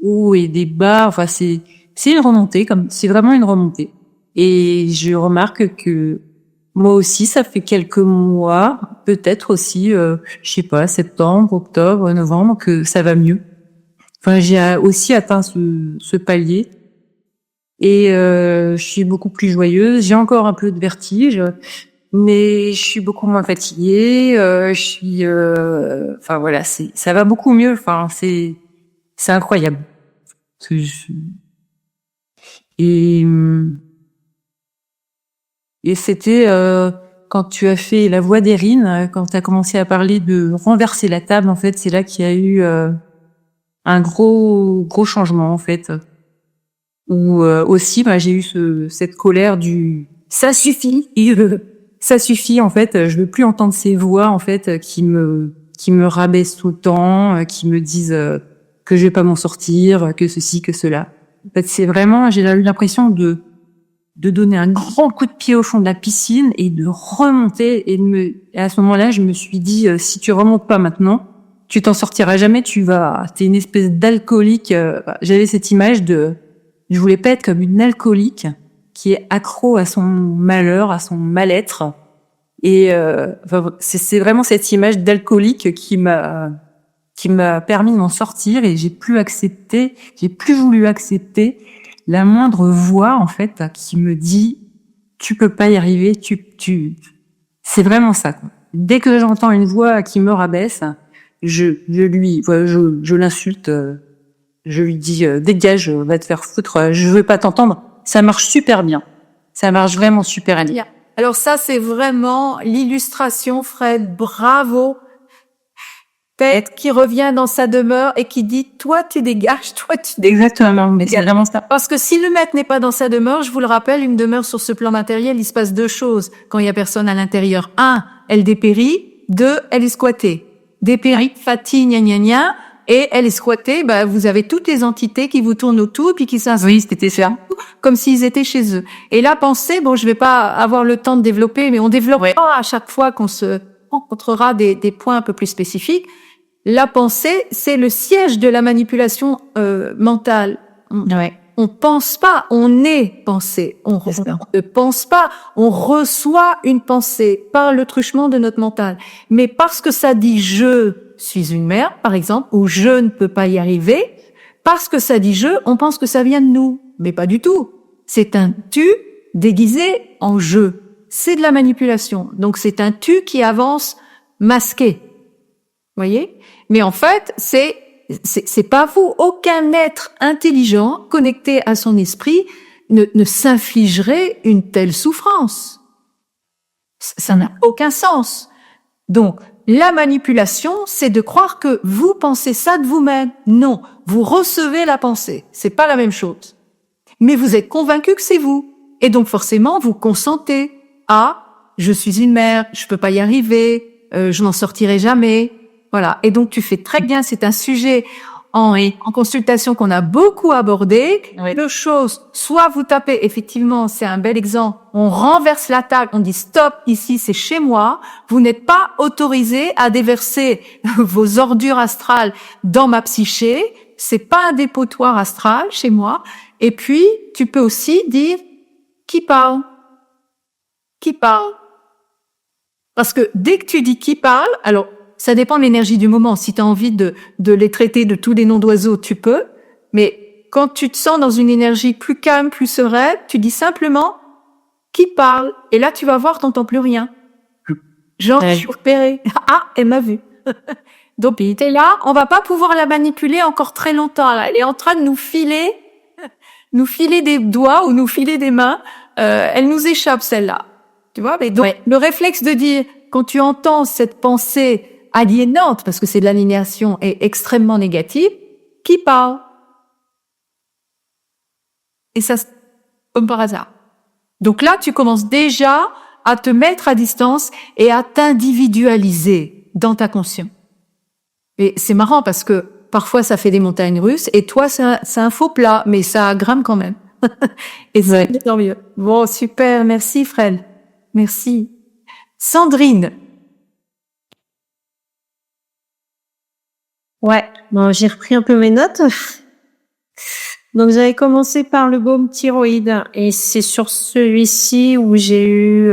hauts et des bas. Enfin, c'est une remontée, c'est vraiment une remontée. Et je remarque que moi aussi, ça fait quelques mois, peut-être aussi, je sais pas, septembre, octobre, novembre, que ça va mieux. Enfin, j'ai aussi atteint ce palier. Et je suis beaucoup plus joyeuse. J'ai encore un peu de vertige, mais je suis beaucoup moins fatiguée. Enfin voilà, ça va beaucoup mieux. Enfin c'est incroyable. Que je- Et c'était quand tu as fait La Voix d'Erin, quand tu as commencé à parler de renverser la table, en fait, c'est là qu'il y a eu un gros changement, en fait. Où aussi, j'ai eu cette colère du ça suffit, ça suffit, en fait. Je veux plus entendre ces voix, en fait, qui me rabaissent tout le temps, qui me disent que je vais pas m'en sortir, que ceci, que cela. En fait, c'est vraiment, j'ai eu l'impression de donner un grand coup de pied au fond de la piscine et de remonter et à ce moment-là, je me suis dit si tu remontes pas maintenant, tu t'en sortiras jamais, t'es une espèce d'alcoolique. J'avais cette image je voulais pas être comme une alcoolique qui est accro à son malheur, à son mal-être. Et c'est vraiment cette image d'alcoolique qui m'a permis de m'en sortir et j'ai plus voulu accepter la moindre voix, en fait, qui me dit, tu peux pas y arriver, c'est vraiment ça, quoi. Dès que j'entends une voix qui me rabaisse, je l'insulte, je lui dis, dégage, va te faire foutre, je veux pas t'entendre. Ça marche super bien. Ça marche vraiment super bien. Alors ça, c'est vraiment l'illustration, Fred. Bravo. Tête qui revient dans sa demeure et qui dit « Toi, tu dégages, toi, tu dégages. » Exactement, mais c'est vraiment ça. Parce que si le maître n'est pas dans sa demeure, je vous le rappelle, une demeure sur ce plan matériel, il se passe deux choses quand il y a personne à l'intérieur. Un, elle dépérit. Deux, elle est squattée. Dépérit, fatigue, gna gna gna. Et elle est squattée, vous avez toutes les entités qui vous tournent autour puis qui s'inscrivent. Oui, c'était ça. Comme s'ils étaient chez eux. Et la pensée, je vais pas avoir le temps de développer, mais on développera à chaque fois qu'on se rencontrera des points un peu plus spécifiques. La pensée, c'est le siège de la manipulation mentale. On pense pas, on est pensée. On ne pense pas, on reçoit une pensée par le truchement de notre mental. Mais parce que ça dit « je suis une mère », par exemple, ou « je ne peux pas y arriver », parce que ça dit « je », on pense que ça vient de nous. Mais pas du tout. C'est un « tu » déguisé en « je ». C'est de la manipulation. Donc c'est un « tu » qui avance masqué. Voyez? Mais en fait, c'est pas vous. Aucun être intelligent, connecté à son esprit, ne s'infligerait une telle souffrance. Ça n'a aucun sens. Donc, la manipulation, c'est de croire que vous pensez ça de vous-même. Non. Vous recevez la pensée. C'est pas la même chose. Mais vous êtes convaincu que c'est vous. Et donc, forcément, vous consentez à, je suis une mère, je peux pas y arriver, je n'en sortirai jamais. Voilà. Et donc, tu fais très bien. C'est un sujet en consultation qu'on a beaucoup abordé. Oui. Deux choses. Soit vous tapez, effectivement, c'est un bel exemple. On renverse la table. On dit stop. Ici, c'est chez moi. Vous n'êtes pas autorisé à déverser vos ordures astrales dans ma psyché. C'est pas un dépotoir astral chez moi. Et puis, tu peux aussi dire qui parle. Qui parle. Parce que dès que tu dis qui parle, alors, ça dépend de l'énergie du moment. Si tu as envie de les traiter de tous les noms d'oiseaux, tu peux. Mais quand tu te sens dans une énergie plus calme, plus sereine, tu dis simplement qui parle. Et là, tu vas voir, t'entends plus rien. Genre, je suis repérée. Ah, elle m'a vu. Donc, t'es là, on va pas pouvoir la manipuler encore très longtemps. Là. Elle est en train de nous filer des doigts ou nous filer des mains. Elle nous échappe, celle-là. Tu vois? Mais donc, le réflexe de dire, quand tu entends cette pensée aliénante, parce que c'est de l'aliénation et extrêmement négative, qui parle. Et ça, comme par hasard. Donc là, tu commences déjà à te mettre à distance et à t'individualiser dans ta conscience. Et c'est marrant parce que parfois ça fait des montagnes russes et toi, c'est un faux plat, mais ça grimpe quand même. Et c'est tant mieux. Bon, super. Merci, Fred. Merci. Sandrine. Ouais, bon, j'ai repris un peu mes notes. Donc j'avais commencé par le baume thyroïde et c'est sur celui-ci où j'ai eu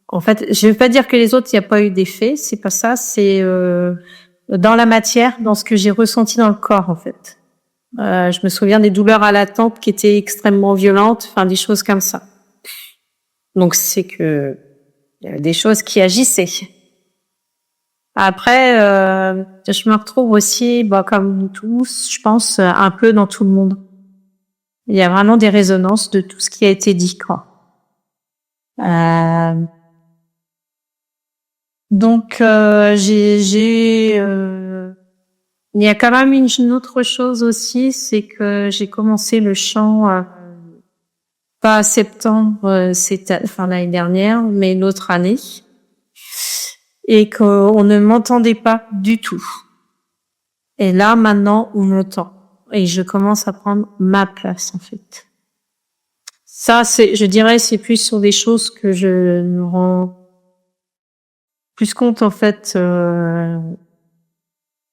en fait, je vais pas dire que les autres il n'y a pas eu d'effet, c'est pas ça, c'est dans la matière, dans ce que j'ai ressenti dans le corps en fait. Je me souviens des douleurs à la tempe qui étaient extrêmement violentes, enfin des choses comme ça. Donc c'est que il y avait des choses qui agissaient. Après, je me retrouve aussi, comme nous tous, je pense, un peu dans tout le monde. Il y a vraiment des résonances de tout ce qui a été dit, quoi. Donc, il y a quand même une autre chose aussi, c'est que j'ai commencé le chant pas à septembre, l'année dernière, mais l'autre année, et qu'on ne m'entendait pas du tout. Et là, maintenant, on m'entend, et je commence à prendre ma place, en fait. Ça, je dirais, c'est plus sur des choses que je me rends plus compte, en fait. Il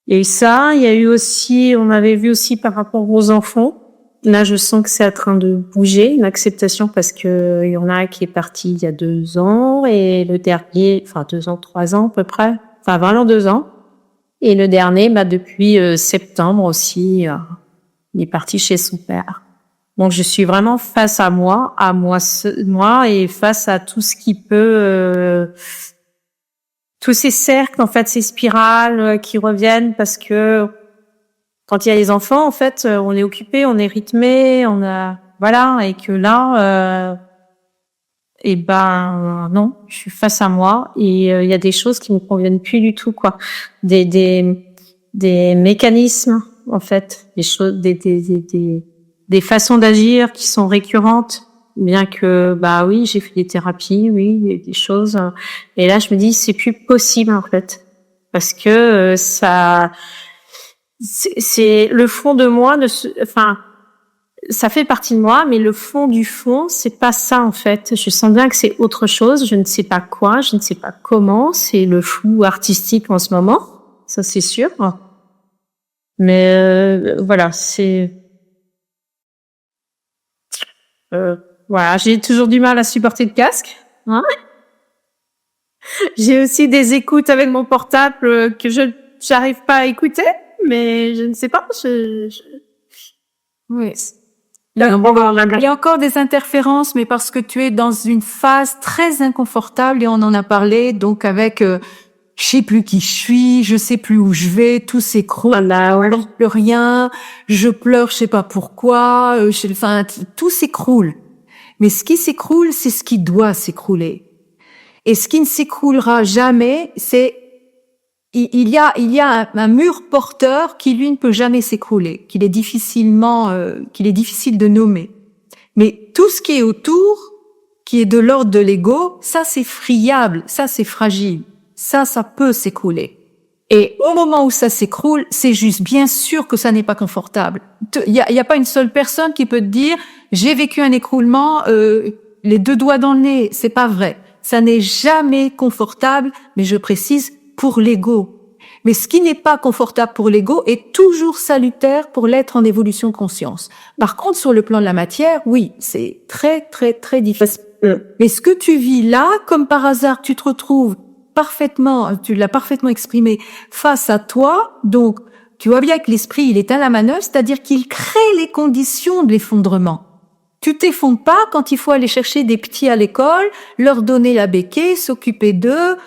y a eu ça, il y a eu aussi, on avait vu aussi par rapport aux enfants. Là, je sens que c'est en train de bouger, une acceptation, parce que il y en a qui est parti il y a 2 ans, et le dernier, 2 ans, 3 ans à peu près, vraiment 2 ans. Et le dernier, depuis septembre aussi, il est parti chez son père. Donc, je suis vraiment face à moi, et face à tout ce qui peut, tous ces cercles, en fait, ces spirales qui reviennent, parce que quand il y a les enfants, en fait, on est occupé, on est rythmé, et que là, non, je suis face à moi, et il y a des choses qui me conviennent plus du tout, quoi. Des mécanismes, en fait, des choses, des façons d'agir qui sont récurrentes, bien que, oui, j'ai fait des thérapies, oui, il y a des choses, et là, je me dis, c'est plus possible, en fait, parce que c'est le fond de moi, ça fait partie de moi, mais le fond du fond, c'est pas ça, en fait. Je sens bien que c'est autre chose, je ne sais pas quoi, je ne sais pas comment, c'est le flou artistique en ce moment, ça c'est sûr. Mais voilà, j'ai toujours du mal à supporter le casque. Hein, j'ai aussi des écoutes avec mon portable que j'arrive pas à écouter, mais je ne sais pas. Oui. Il y a encore des interférences, mais parce que tu es dans une phase très inconfortable, et on en a parlé, donc avec je sais plus qui je suis, je sais plus où je vais, tout s'écroule, plus rien, je pleure, je sais pas pourquoi, tout s'écroule. Mais ce qui s'écroule, c'est ce qui doit s'écrouler. Et ce qui ne s'écroulera jamais, il y a un mur porteur qui lui ne peut jamais s'écrouler, qu'il est difficile de nommer. Mais tout ce qui est autour, qui est de l'ordre de l'ego, ça c'est friable, ça c'est fragile, ça peut s'écrouler. Et au moment où ça s'écroule, c'est juste, bien sûr que ça n'est pas confortable. Il y a pas une seule personne qui peut te dire j'ai vécu un écroulement, les 2 doigts dans le nez, c'est pas vrai. Ça n'est jamais confortable, mais je précise, pour l'ego. Mais ce qui n'est pas confortable pour l'ego est toujours salutaire pour l'être en évolution de conscience. Par contre, sur le plan de la matière, oui, c'est très, très, très difficile. Mais ce que tu vis là, comme par hasard, tu te retrouves tu l'as parfaitement exprimé face à toi, donc tu vois bien que l'esprit, il est à la manœuvre, c'est-à-dire qu'il crée les conditions de l'effondrement. Tu t'effondres pas quand il faut aller chercher des petits à l'école, leur donner la béquille, s'occuper d'eux.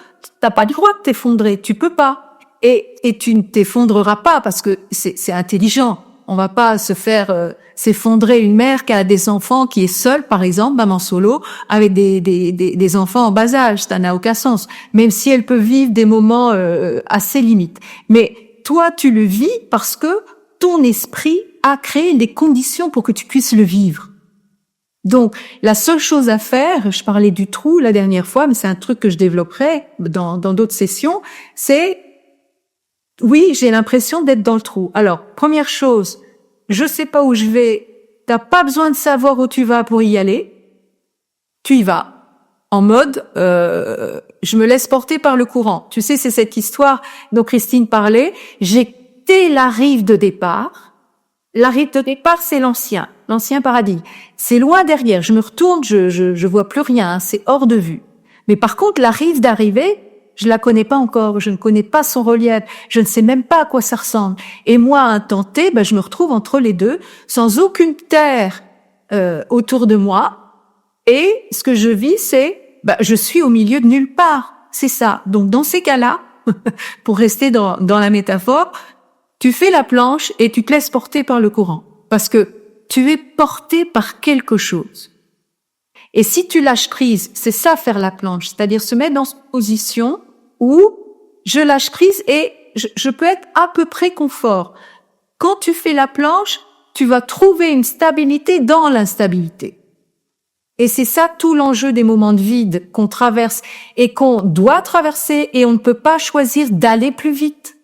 T'as pas le droit de t'effondrer, tu peux pas. Et tu ne t'effondreras pas parce que c'est intelligent. On va pas se faire s'effondrer une mère qui a des enfants, qui est seule, par exemple, maman solo, avec des enfants en bas âge. Ça n'a aucun sens. Même si elle peut vivre des moments à ses limites. Mais toi, tu le vis parce que ton esprit a créé les conditions pour que tu puisses le vivre. Donc, la seule chose à faire, je parlais du trou la dernière fois, mais c'est un truc que je développerai dans d'autres sessions, c'est, oui, j'ai l'impression d'être dans le trou. Alors, première chose, je sais pas où je vais, t'as pas besoin de savoir où tu vas pour y aller, tu y vas. En mode, je me laisse porter par le courant. Tu sais, c'est cette histoire dont Christine parlait, j'ai quitté la rive de départ. La rive de départ, c'est l'ancien paradigme. C'est loin derrière. Je me retourne, je vois plus rien. C'est hors de vue. Mais par contre, la rive d'arrivée, Je la connais pas encore, je ne connais pas son relief, je ne sais même pas à quoi ça ressemble. Et moi, à un temps T, je me retrouve entre les deux, sans aucune terre autour de moi. Et ce que je vis, c'est, je suis au milieu de nulle part. C'est ça. Donc, dans ces cas-là, pour rester dans la métaphore, tu fais la planche et tu te laisses porter par le courant. Parce que tu es porté par quelque chose. Et si tu lâches prise, c'est ça faire la planche, c'est-à-dire se mettre dans une position où je lâche prise et je peux être à peu près confort. Quand tu fais la planche, tu vas trouver une stabilité dans l'instabilité. Et c'est ça tout l'enjeu des moments de vide qu'on traverse et qu'on doit traverser, et on ne peut pas choisir d'aller plus vite.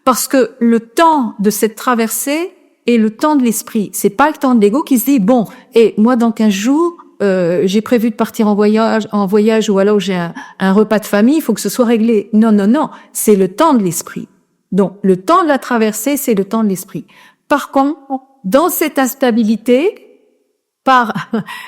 Parce que le temps de cette traversée est le temps de l'esprit. C'est pas le temps de l'ego qui se dit, bon, et moi dans 15 jours, j'ai prévu de partir en voyage, ou alors j'ai un repas de famille, il faut que ce soit réglé. Non, c'est le temps de l'esprit. Donc, le temps de la traversée, c'est le temps de l'esprit. Par contre, dans cette instabilité, par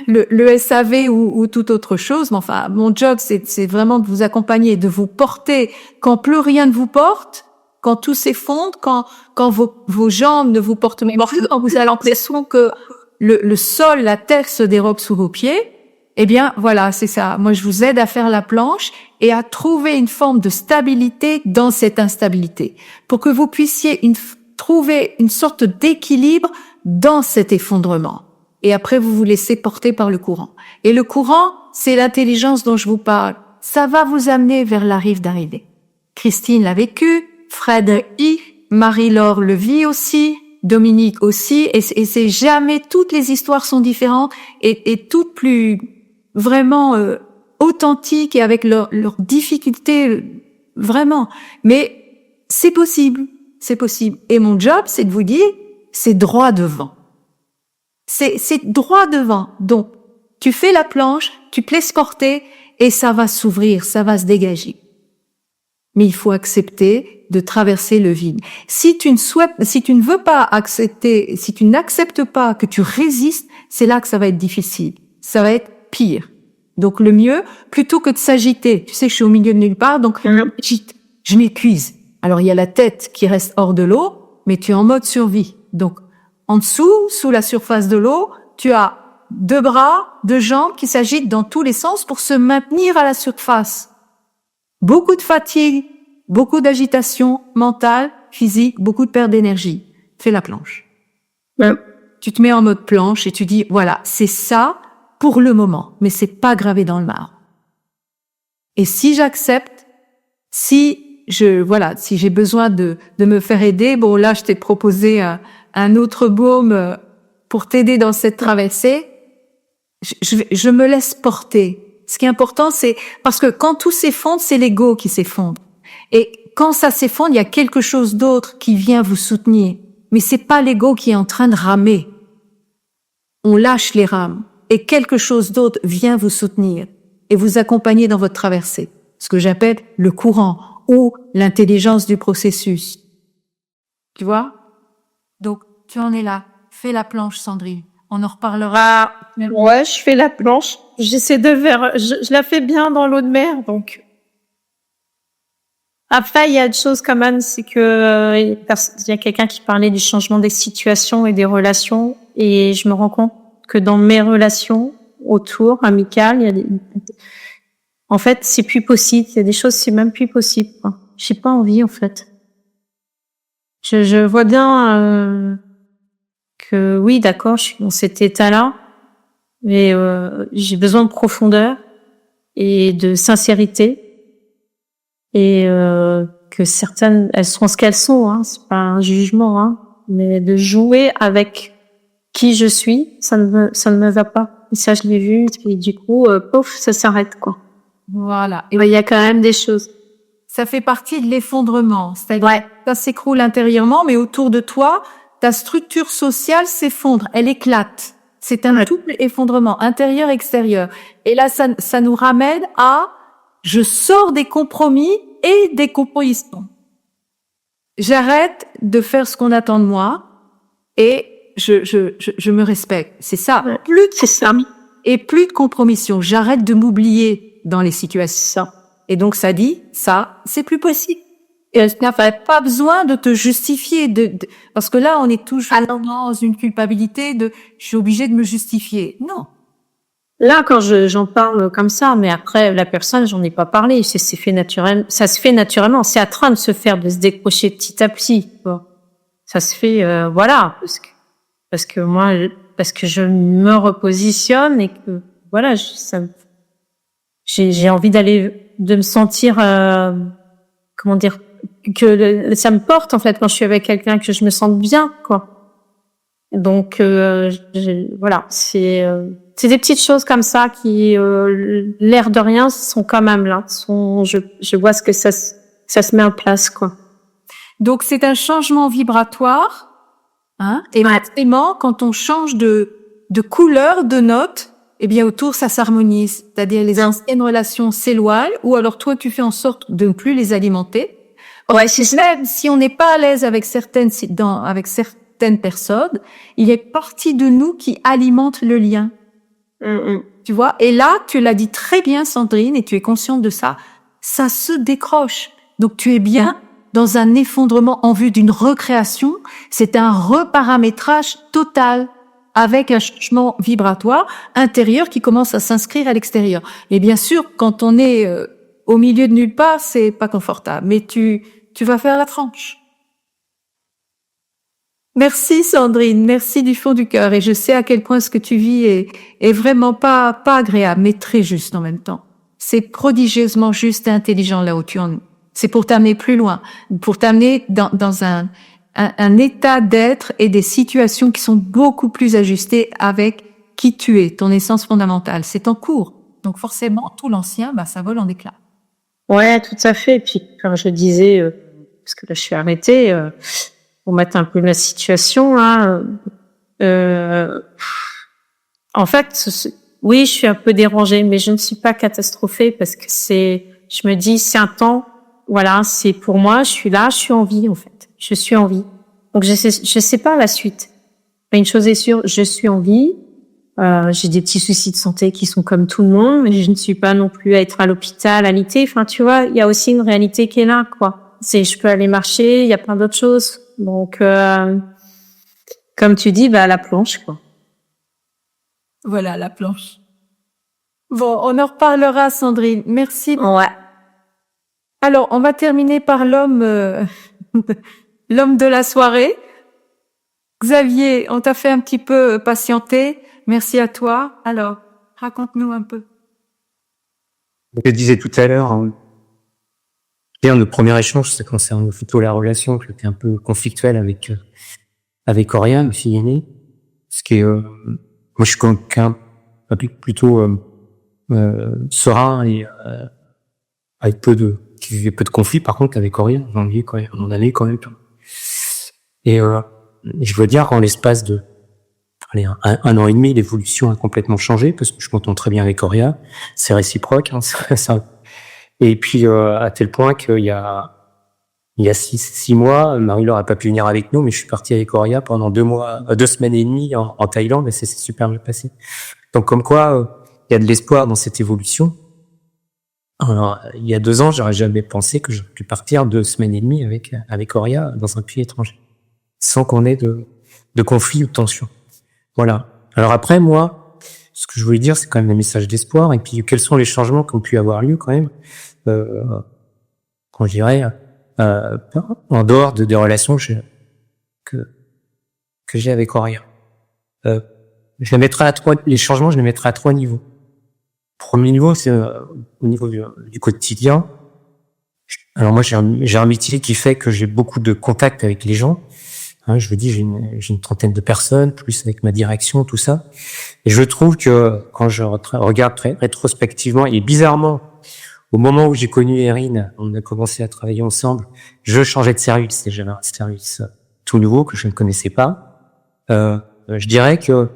le SAV ou toute autre chose, mais enfin, mon job, c'est vraiment de vous accompagner, de vous porter quand plus rien ne vous porte, quand tout s'effondre, quand vos jambes ne vous portent même plus, quand vous avez l'impression que le sol, la terre se dérobe sous vos pieds, eh bien, voilà, c'est ça. Moi, je vous aide à faire la planche et à trouver une forme de stabilité dans cette instabilité, pour que vous puissiez trouver une sorte d'équilibre dans cet effondrement. Et après, vous vous laissez porter par le courant. Et le courant, c'est l'intelligence dont je vous parle. Ça va vous amener vers la rive d'arrivée. Christine l'a vécu, Fred Marie-Laure le vit aussi, Dominique aussi, et c'est jamais, toutes les histoires sont différentes et toutes plus vraiment authentiques et avec leurs difficultés, vraiment. Mais c'est possible. Et mon job, c'est de vous dire, c'est droit devant. C'est droit devant. Donc, tu fais la planche, tu te laisses porter et ça va s'ouvrir, ça va se dégager. Mais il faut accepter de traverser le vide. Si tu ne veux pas accepter, si tu n'acceptes pas, que tu résistes, c'est là que ça va être difficile. Ça va être pire. Donc le mieux, plutôt que de s'agiter, tu sais, je suis au milieu de nulle part, donc je m'épuise. Alors il y a la tête qui reste hors de l'eau, mais tu es en mode survie. Donc en dessous, sous la surface de l'eau, tu as 2 bras, 2 jambes qui s'agitent dans tous les sens pour se maintenir à la surface. Beaucoup de fatigue, beaucoup d'agitation mentale, physique, beaucoup de perte d'énergie. Fais la planche. Ouais. Tu te mets en mode planche et tu dis, voilà, c'est ça pour le moment, mais c'est pas gravé dans le marbre. Et si j'accepte, si j'ai besoin de me faire aider, bon là, je t'ai proposé un autre baume pour t'aider dans cette traversée. Je me laisse porter. Ce qui est important, c'est parce que quand tout s'effondre, c'est l'ego qui s'effondre. Et quand ça s'effondre, il y a quelque chose d'autre qui vient vous soutenir. Mais c'est pas l'ego qui est en train de ramer. On lâche les rames et quelque chose d'autre vient vous soutenir et vous accompagner dans votre traversée. Ce que j'appelle le courant ou l'intelligence du processus. Tu vois? Donc, tu en es là. Fais la planche, Sandrine. On en reparlera. Ouais, je fais la planche. J'essaie je la fais bien dans l'eau de mer, donc. Après, il y a une chose quand même, c'est que il y a quelqu'un qui parlait du changement des situations et des relations, et je me rends compte que dans mes relations autour, amicales, en fait, c'est plus possible. Il y a des choses, c'est même plus possible, quoi. J'ai pas envie, en fait. Je vois bien que oui, d'accord, je suis dans cet état-là, mais j'ai besoin de profondeur et de sincérité. Et que certaines, elles sont ce qu'elles sont, hein, c'est pas un jugement, hein, mais de jouer avec qui je suis, ça ne me va pas. Et ça, je l'ai vu, et du coup, pouf, ça s'arrête, quoi. Voilà. Et il y a quand même des choses. Ça fait partie de l'effondrement. C'est-à-dire, ça s'écroule intérieurement, mais autour de toi, ta structure sociale s'effondre, elle éclate. C'est un double effondrement, intérieur-extérieur. Et là, ça nous ramène à je sors des compromis et des compromissions. J'arrête de faire ce qu'on attend de moi et je me respecte. C'est ça. Ouais. Plus de compromission. Et plus de compromission. J'arrête de m'oublier dans les situations. Et donc ça dit, ça, c'est plus possible. Et tu n'as pas besoin de te justifier, parce que là, on est toujours dans une culpabilité de je suis obligé de me justifier. Non. Là, quand j'en parle comme ça, mais après, la personne, j'en ai pas parlé. C'est fait naturellement. Ça se fait naturellement. C'est en train de se faire, de se décrocher petit à petit. Bon. Ça se fait, voilà, parce que moi, parce que je me repositionne et que, voilà, j'ai envie de me sentir, comment dire, ça me porte, en fait, quand je suis avec quelqu'un, que je me sente bien, quoi. Donc, voilà, c'est des petites choses comme ça qui, l'air de rien, sont quand même là. Je vois ce que ça se met en place, quoi. Donc, c'est un changement vibratoire, hein. Et forcément, quand on change de couleur, de note, eh bien, autour, ça s'harmonise. C'est-à-dire, les anciennes relations s'éloignent, ou alors toi, tu fais en sorte de ne plus les alimenter. Ouais, même si on n'est pas à l'aise avec certaines personnes, il y a une partie de nous qui alimente le lien. Tu vois? Et là, tu l'as dit très bien, Sandrine, et tu es consciente de ça. Ça se décroche. Donc, tu es bien dans un effondrement en vue d'une recréation. C'est un reparamétrage total avec un changement vibratoire intérieur qui commence à s'inscrire à l'extérieur. Et bien sûr, quand on est au milieu de nulle part, c'est pas confortable. Mais tu vas faire la tranche. Merci Sandrine, merci du fond du cœur. Et je sais à quel point ce que tu vis est vraiment pas agréable, mais très juste en même temps. C'est prodigieusement juste et intelligent là où tu en es. C'est pour t'amener plus loin, pour t'amener dans un état d'être et des situations qui sont beaucoup plus ajustées avec qui tu es, ton essence fondamentale. C'est en cours. Donc forcément, tout l'ancien, ça vole en éclats. Ouais, tout à fait. Et puis, comme je disais, parce que là, je suis arrêtée, pour mettre un peu la situation, là, en fait, oui, je suis un peu dérangée, mais je ne suis pas catastrophée parce que je me dis, c'est un temps, voilà, c'est pour moi, je suis là, je suis en vie, en fait. Je suis en vie. Donc, je sais pas la suite. Mais une chose est sûre, je suis en vie. J'ai des petits soucis de santé qui sont comme tout le monde, mais je ne suis pas non plus à être à l'hôpital, alité. Enfin, tu vois, il y a aussi une réalité qui est là, quoi. Je peux aller marcher, il y a plein d'autres choses. Donc, comme tu dis, la planche, quoi. Voilà, la planche. Bon, on en reparlera, Sandrine. Merci. Ouais. Alors, on va terminer par l'homme de la soirée. Xavier, on t'a fait un petit peu patienter. Merci à toi. Alors, raconte-nous un peu. Je disais tout à l'heure, notre premier échange, ça concerne plutôt la relation, que j'étais un peu conflictuel avec Auria, ma fille aînée. Ce qui est, moi, je suis quelqu'un plutôt serein et avec qui vivait peu de conflits. Par contre, avec Auria, on en avait quand même. Et je veux dire qu'en l'espace de un an et demi, l'évolution a complètement changé parce que je m'entends très bien avec Auria. C'est réciproque. Hein, et puis à tel point qu'il y a 6 mois, Marie-Laure a pas pu venir avec nous, mais je suis parti avec Auria pendant 2 semaines et demie en Thaïlande et c'est super bien passé. Donc comme quoi, il y a de l'espoir dans cette évolution. Alors, il y a 2 ans, j'aurais jamais pensé que j'aurais pu partir 2 semaines et demie avec Auria dans un pays étranger, sans qu'on ait de conflit ou de tension. Voilà. Alors après, moi, ce que je voulais dire, c'est quand même un message d'espoir. Et puis, quels sont les changements qui ont pu avoir lieu quand même, quand je dirais, en dehors des relations que j'ai avec Auria. Les changements, je les mettrai à 3 niveaux. Premier niveau, c'est au niveau du quotidien. Alors moi, j'ai un métier qui fait que j'ai beaucoup de contacts avec les gens. Hein, je vous dis, j'ai une trentaine de personnes, plus avec ma direction, tout ça. Et je trouve que quand je regarde très rétrospectivement, et bizarrement, au moment où j'ai connu Erin, on a commencé à travailler ensemble, je changeais de service, et j'avais un service tout nouveau que je ne connaissais pas. Je dirais que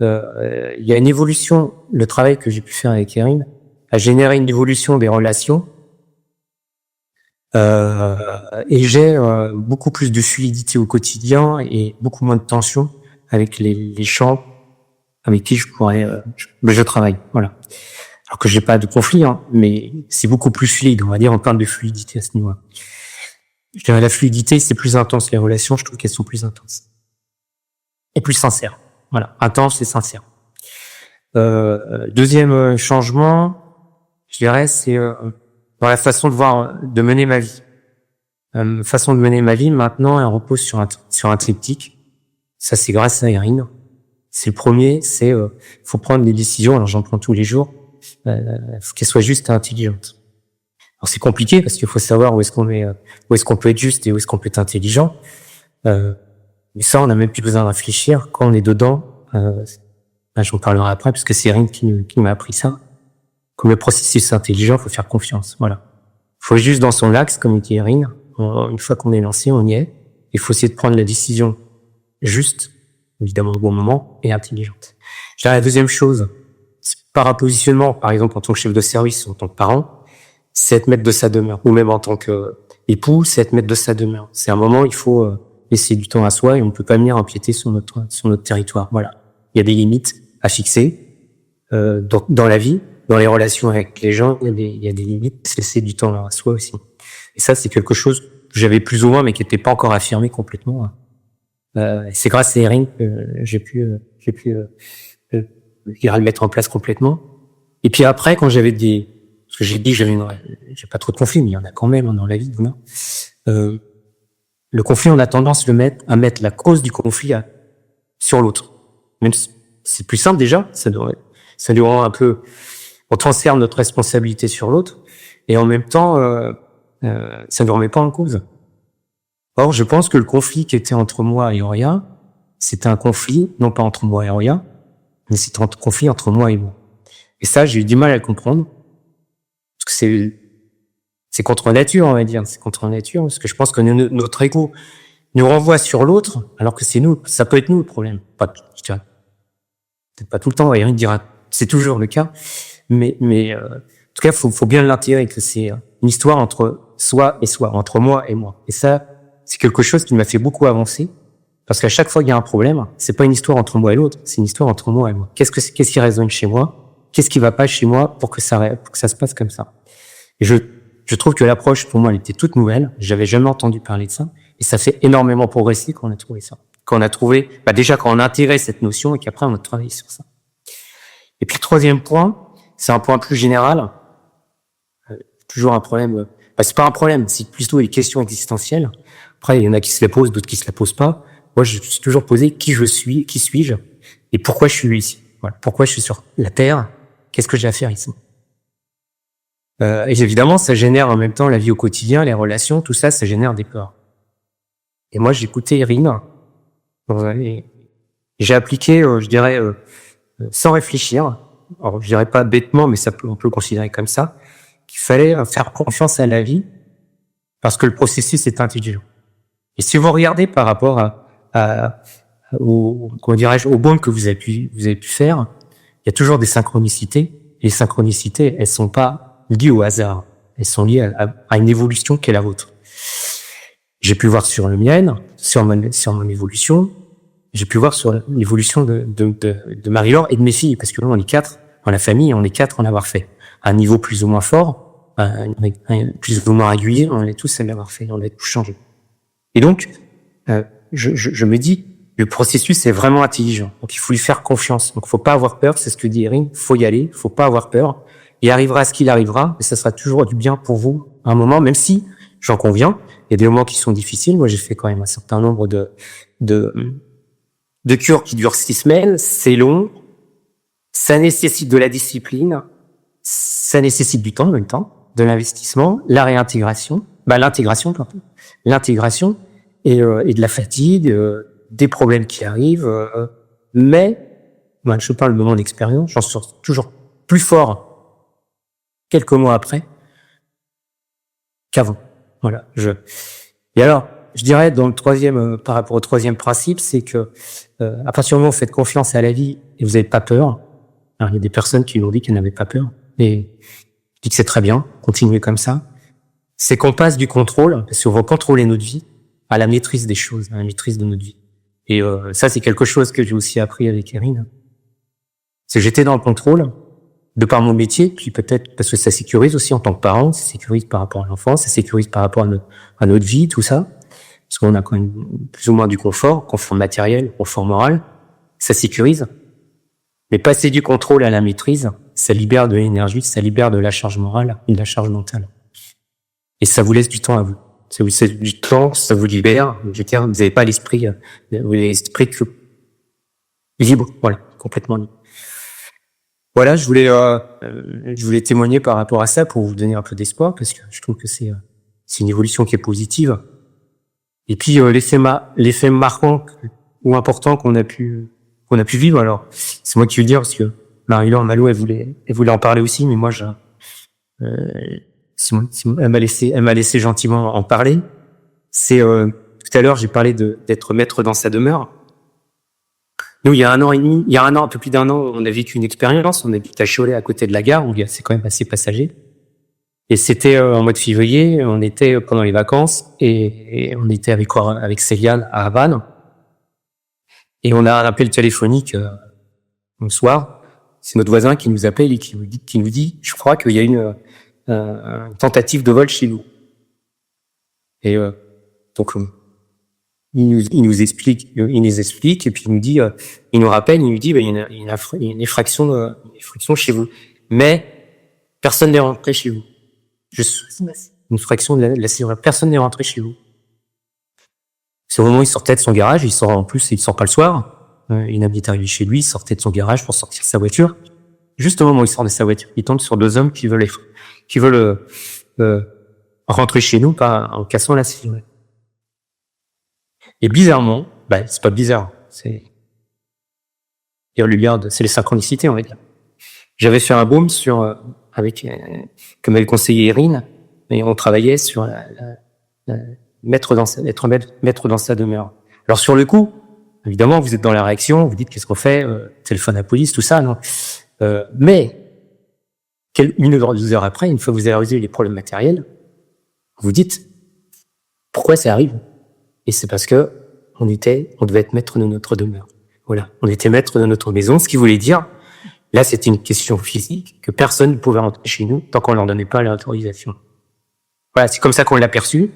il y a une évolution. Le travail que j'ai pu faire avec Erin a généré une évolution des relations. Et j'ai beaucoup plus de fluidité au quotidien et beaucoup moins de tension avec les gens avec qui je travaille. Voilà. Alors que j'ai pas de conflit, hein, mais c'est beaucoup plus fluide, on va dire, on parle de fluidité à ce niveau-là. Je dirais la fluidité, c'est plus intense. Les relations, je trouve qu'elles sont plus intenses. Et plus sincères. Voilà. Intense et sincère. Deuxième changement, je dirais, c'est dans la façon de voir, de mener ma vie. Façon de mener ma vie, maintenant, elle repose sur un triptyque. Ça, c'est grâce à Erin. C'est le premier, c'est faut prendre des décisions. Alors, j'en prends tous les jours. Faut qu'elles soient justes et intelligentes. Alors, c'est compliqué parce qu'il faut savoir où est-ce qu'on peut être juste et où est-ce qu'on peut être intelligent. Mais ça, on n'a même plus besoin de réfléchir. Quand on est dedans, là, j'en parlerai après parce que c'est Erin qui m'a appris ça. Comme le processus intelligent, faut faire confiance. Voilà. Faut être juste dans son axe, comme dit Erin. Une fois qu'on est lancé, on y est. Il faut essayer de prendre la décision juste, évidemment au bon moment, et intelligente. Je dirais la deuxième chose, par un positionnement, par exemple en tant que chef de service ou en tant que parent, c'est être maître de sa demeure. Ou même en tant qu'époux, c'est être maître de sa demeure. C'est un moment, il faut laisser du temps à soi et on ne peut pas venir empiéter sur notre territoire. Voilà. Il y a des limites à fixer dans la vie, dans les relations avec les gens, il y a des limites, se laisser du temps à soi aussi. Et ça, c'est quelque chose que j'avais plus ou moins, mais qui n'était pas encore affirmé complètement. C'est grâce à Erin que j'ai pu le mettre en place complètement. Et puis après, quand j'avais parce que j'ai dit que j'ai pas trop de conflits, mais il y en a quand même dans la vie d'humain. Le conflit, on a tendance à mettre la cause du conflit sur l'autre. Même si c'est plus simple déjà, ça nous rend un peu, on transfère notre responsabilité sur l'autre, et en même temps, ça ne remet pas en cause. Or, je pense que le conflit qui était entre moi et Auria, c'était un conflit, non pas entre moi et Auria, mais c'était un conflit entre moi et moi. Et ça, j'ai eu du mal à le comprendre, parce que c'est contre nature, on va dire. C'est contre nature, parce que je pense que notre ego nous renvoie sur l'autre, alors que c'est nous. Ça peut être nous le problème. Je dirais, peut-être pas tout le temps. Erin dira, c'est toujours le cas. Mais en tout cas, faut bien l'intégrer, que c'est une histoire entre soi et soi, entre moi et moi. Et ça, c'est quelque chose qui m'a fait beaucoup avancer, parce qu'à chaque fois qu'il y a un problème, c'est pas une histoire entre moi et l'autre, c'est une histoire entre moi et moi. Qu'est-ce qui résonne chez moi? Qu'est-ce qui va pas chez moi pour que ça se passe comme ça? Et je trouve que l'approche, pour moi, elle était toute nouvelle. J'avais jamais entendu parler de ça. Et ça fait énormément progresser quand on a trouvé ça. Quand on a trouvé, déjà quand on a intégré cette notion et qu'après on a travaillé sur ça. Et puis le troisième point, c'est un point plus général. Toujours un problème, c'est pas un problème, c'est plutôt des questions existentielles. Après, il y en a qui se la posent, d'autres qui se la posent pas. Moi, je me suis toujours posé qui suis-je et pourquoi je suis ici. Voilà. Pourquoi je suis sur la Terre? Qu'est-ce que j'ai à faire ici? Et évidemment, ça génère en même temps la vie au quotidien, les relations, tout ça, ça génère des peurs. Et moi, j'ai écouté Erin, et j'ai appliqué, je dirais, sans réfléchir. Alors, je dirais pas bêtement, mais on peut le considérer comme ça, qu'il fallait faire confiance à la vie, parce que le processus est intelligent. Et si vous regardez par rapport au bond que vous avez pu faire, il y a toujours des synchronicités. Et les synchronicités, elles sont pas liées au hasard. Elles sont liées à une évolution qui est la vôtre. J'ai pu voir sur le mienne, sur mon évolution. J'ai pu voir sur l'évolution de Marie-Laure et de mes filles, parce que nous, on est 4 dans la famille, on est 4 en avoir fait. À un niveau plus ou moins fort, plus ou moins régulier, on est tous à l'avoir fait, on a tout changé. Et donc, je me dis, le processus est vraiment intelligent. Donc, il faut lui faire confiance. Donc, faut pas avoir peur. C'est ce que dit Erin. Faut y aller. Faut pas avoir peur. Il arrivera ce qu'il arrivera. Et ça sera toujours du bien pour vous à un moment, même si, j'en conviens, il y a des moments qui sont difficiles. Moi, j'ai fait quand même un certain nombre de cures qui durent 6 semaines. C'est long. Ça nécessite de la discipline. Ça nécessite du temps en même temps, de l'investissement, la réintégration, l'intégration et de la fatigue, des problèmes qui arrivent, mais je parle de mon expérience, j'en sors toujours plus fort quelques mois après qu'avant. Voilà. Et alors, je dirais dans le troisième, par rapport au troisième principe, c'est que à partir du moment où vous faites confiance à la vie et vous n'avez pas peur, alors il y a des personnes qui m'ont dit qu'elles n'avaient pas peur, et je dis que c'est très bien, continuez comme ça. C'est qu'on passe du contrôle, parce qu'on va contrôler notre vie, à la maîtrise des choses, à la maîtrise de notre vie. Et ça, c'est quelque chose que j'ai aussi appris avec Erin. C'est que j'étais dans le contrôle, de par mon métier, puis peut-être parce que ça sécurise aussi en tant que parent, ça sécurise par rapport à l'enfant, ça sécurise par rapport à notre vie, tout ça. Parce qu'on a quand même plus ou moins du confort matériel, confort moral, ça sécurise. Mais passer du contrôle à la maîtrise, ça libère de l'énergie, ça libère de la charge morale et de la charge mentale. Et ça vous laisse du temps à vous. Ça vous laisse du temps, ça vous libère. Je veux dire, vous n'avez pas l'esprit, vous avez l'esprit libre, voilà, complètement libre. Voilà, je voulais témoigner par rapport à ça pour vous donner un peu d'espoir, parce que je trouve que c'est une évolution qui est positive. Et puis l'effet marquant ou important qu'on a pu vivre. Alors c'est moi qui veux le dire parce que Marie-Laure Malo elle voulait en parler aussi, mais moi elle m'a laissé gentiment en parler. C'est tout à l'heure j'ai parlé d'être maître dans sa demeure. Nous, il y a un peu plus d'un an, on a vécu une expérience. On habite à Cholet, à côté de la gare, où c'est quand même assez passager. Et c'était en mois de février, on était pendant les vacances, et on était avec Céliane à Havane. Et on a un appel téléphonique le soir. C'est notre voisin qui nous appelle et qui nous dit, je crois qu'il y a une tentative de vol chez nous. Et donc il nous explique, et puis il nous dit, il nous rappelle, il nous dit, il y a une effraction chez vous, mais personne n'est rentré chez vous. Une effraction de la sécurité, personne n'est rentré chez vous. C'est au moment où il sortait de son garage, il sort pas le soir. Une amie est arrivée chez lui, il sortait de son garage pour sortir sa voiture. Juste au moment où il sort de sa voiture, il tombe sur deux hommes qui veulent rentrer chez nous en cassant la serrure. Et bizarrement, c'est pas bizarre, c'est les synchronicités, on va dire. J'avais fait un baume comme elle conseillait Irine, et on travaillait sur être maître dans sa demeure. Alors sur le coup, évidemment, vous êtes dans la réaction, vous dites qu'est-ce qu'on fait, téléphone à la police, tout ça, non. Mais une heure, 2 heures après, une fois que vous avez résolu les problèmes matériels, vous dites pourquoi ça arrive. Et c'est parce que on devait être maître de notre demeure. Voilà, on était maître de notre maison, ce qui voulait dire, là c'était une question physique, que personne ne pouvait rentrer chez nous tant qu'on leur donnait pas l'autorisation. Voilà, c'est comme ça qu'on l'a perçu.